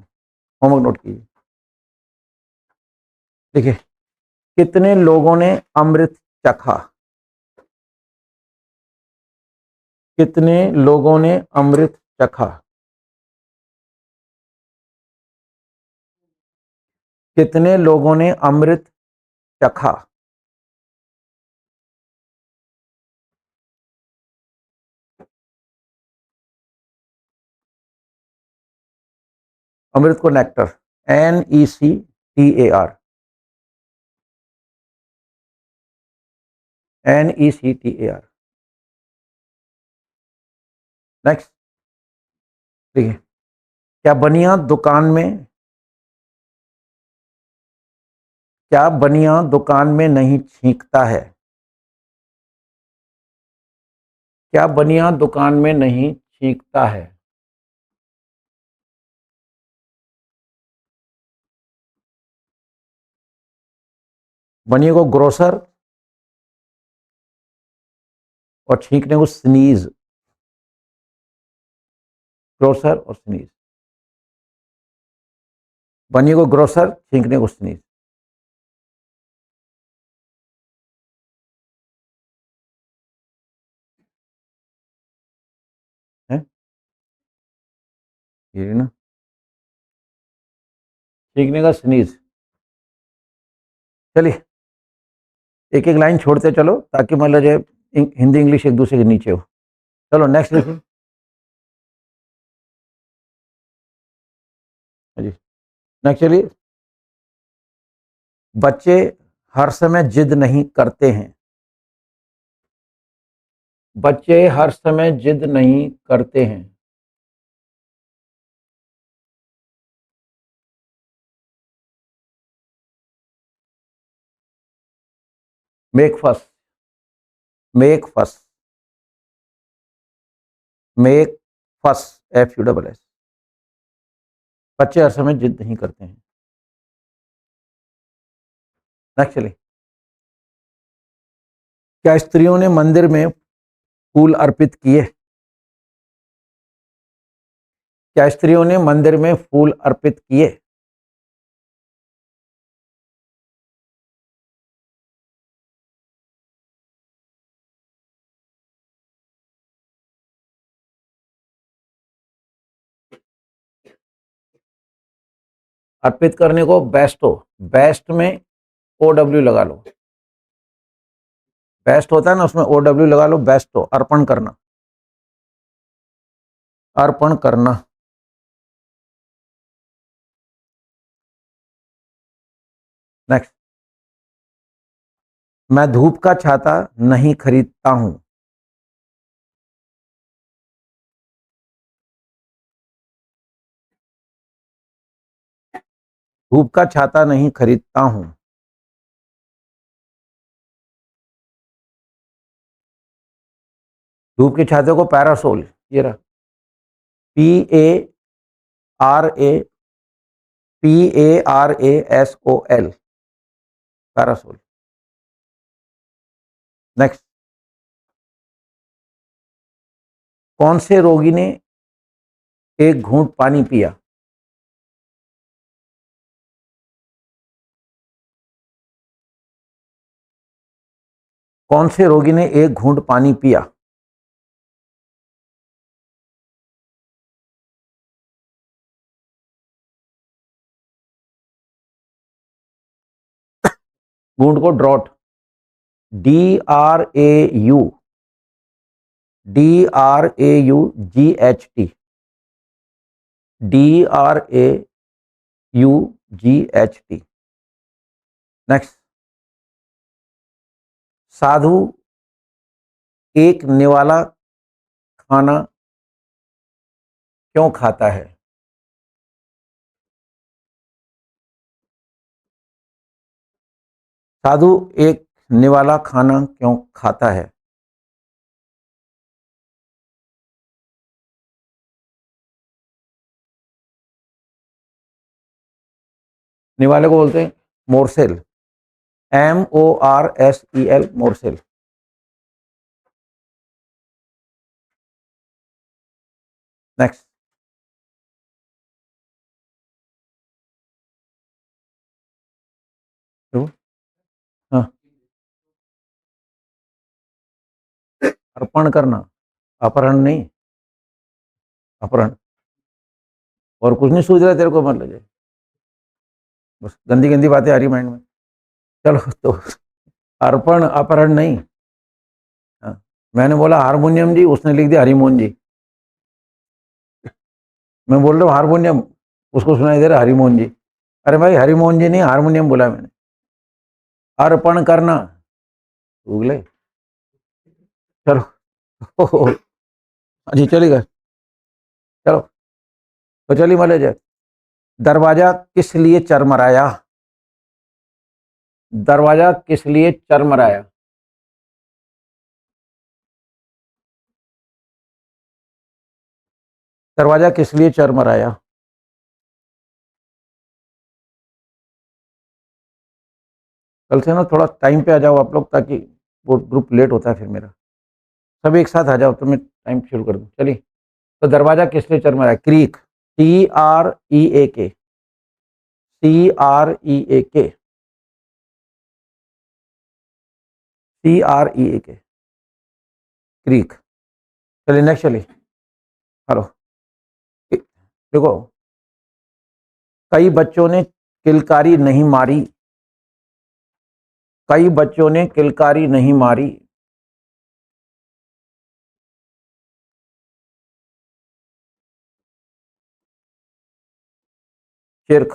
होमवर्क नोट कीजिए। देखिए, कितने लोगों ने अमृत चखा? कितने लोगों ने अमृत चखा? कितने लोगों ने अमृत चखा? अमृत को नेक्टर, NECTAR, NECTAR। नेक्स्ट, देखिए, क्या बनिया दुकान में, क्या बनिया दुकान में नहीं छींकता है? क्या बनिया दुकान में नहीं छींकता है? बनिए को ग्रोसर और छींकने को स्नीज। ग्रोसर और स्नीज। बनिए को ग्रोसर, छींकने को स्नीज। है ये ना, छींकने का स्नीज। चलिए एक एक लाइन छोड़ते चलो ताकि मतलब जो हिंदी इंग्लिश एक दूसरे के नीचे हो। चलो नेक्स्ट लिखिए। जी नेक्स्ट चलिए। बच्चे हर समय जिद नहीं करते हैं। बच्चे हर समय जिद नहीं करते हैं। मेक फस। मेक फस। मेक फस, FUSS। बच्चे हर समय जिद नहीं करते हैं। नेक्स्ट चलिए। क्या स्त्रियों ने मंदिर में फूल अर्पित किए? क्या स्त्रियों ने मंदिर में फूल अर्पित किए? अर्पित करने को बेस्टो, बेस्ट में OW लगा लो। बेस्ट होता है ना, उसमें OW लगा लो। बेस्टो, अर्पण करना। अर्पण करना। नेक्स्ट। मैं धूप का छाता नहीं खरीदता हूं। धूप का छाता नहीं खरीदता हूं। धूप के छाते को पैरासोल, ये रहा। PARA, PARASOL, parasol. नेक्स्ट। कौन से रोगी ने एक घूंट पानी पिया? कौन से रोगी ने एक घूंट पानी पिया? घूंट को draught, DRAU, DRAUGHT, DRAUGHT। Next. साधु एक निवाला खाना क्यों खाता है? साधु एक निवाला खाना क्यों खाता है? निवाले को बोलते हैं मोरसेल, MORSEL, मोरसेल। नेक्स्ट। हाँ, अर्पण करना, अपहरण नहीं, अपहरण। और कुछ नहीं सूझ रहा तेरे को, मतलब ये बस गंदी गंदी बातें आ रही माइंड में। चलो तो अर्पण अपहरण नहीं। हाँ, मैंने बोला हारमोनियम जी, उसने लिख दिया हरिमोहन जी। मैं बोल रहा हूँ हारमोनियम, उसको सुनाई दे रहा हरिमोहन जी। अरे भाई हरिमोहन जी नहीं, हारमोनियम बोला मैंने। अर्पण करना, गूगले। चलो जी चलेगा। चलो तो चलिए मले जाए। दरवाजा किस लिए चरमराया? दरवाजा किस लिए चरमराया? दरवाजा किस लिए चरमराया? कल से ना थोड़ा टाइम पे आ जाओ आप लोग, ताकि वो ग्रुप लेट होता है फिर मेरा। सब एक साथ आ जाओ तो मैं टाइम शुरू कर दूँ। चलिए, तो दरवाजा किस लिए चरमरा है? Creek, TREAK, TREAK, TREAK, creek. चलिए नेक्स्ट, चलिए। हेलो, देखो, कई बच्चों ने किलकारी नहीं मारी, कई बच्चों ने किलकारी नहीं मारी। चिरख,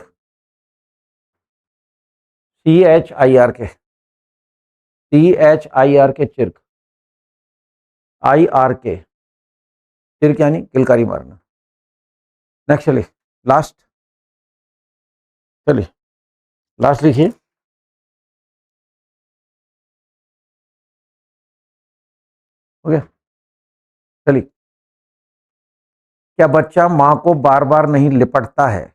CHIRK, CHIRK, चिरख, IRK, चिरख यानी किलकारी मारना। नेक्स्ट, चलिए लास्ट, चलिए लास्ट लिखिए। हो गया? चलिए, क्या बच्चा मां को बार बार नहीं लिपटता है?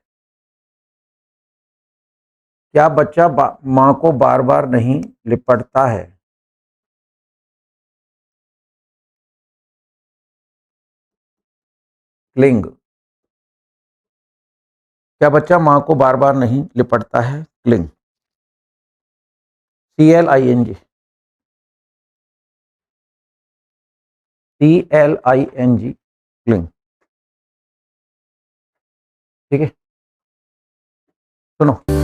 क्या बच्चा मां को बार बार नहीं लिपटता है? क्लिंग। क्या बच्चा मां को बार बार नहीं लिपटता है? Cling, CLING, CLING, cling. ठीक है, सुनो।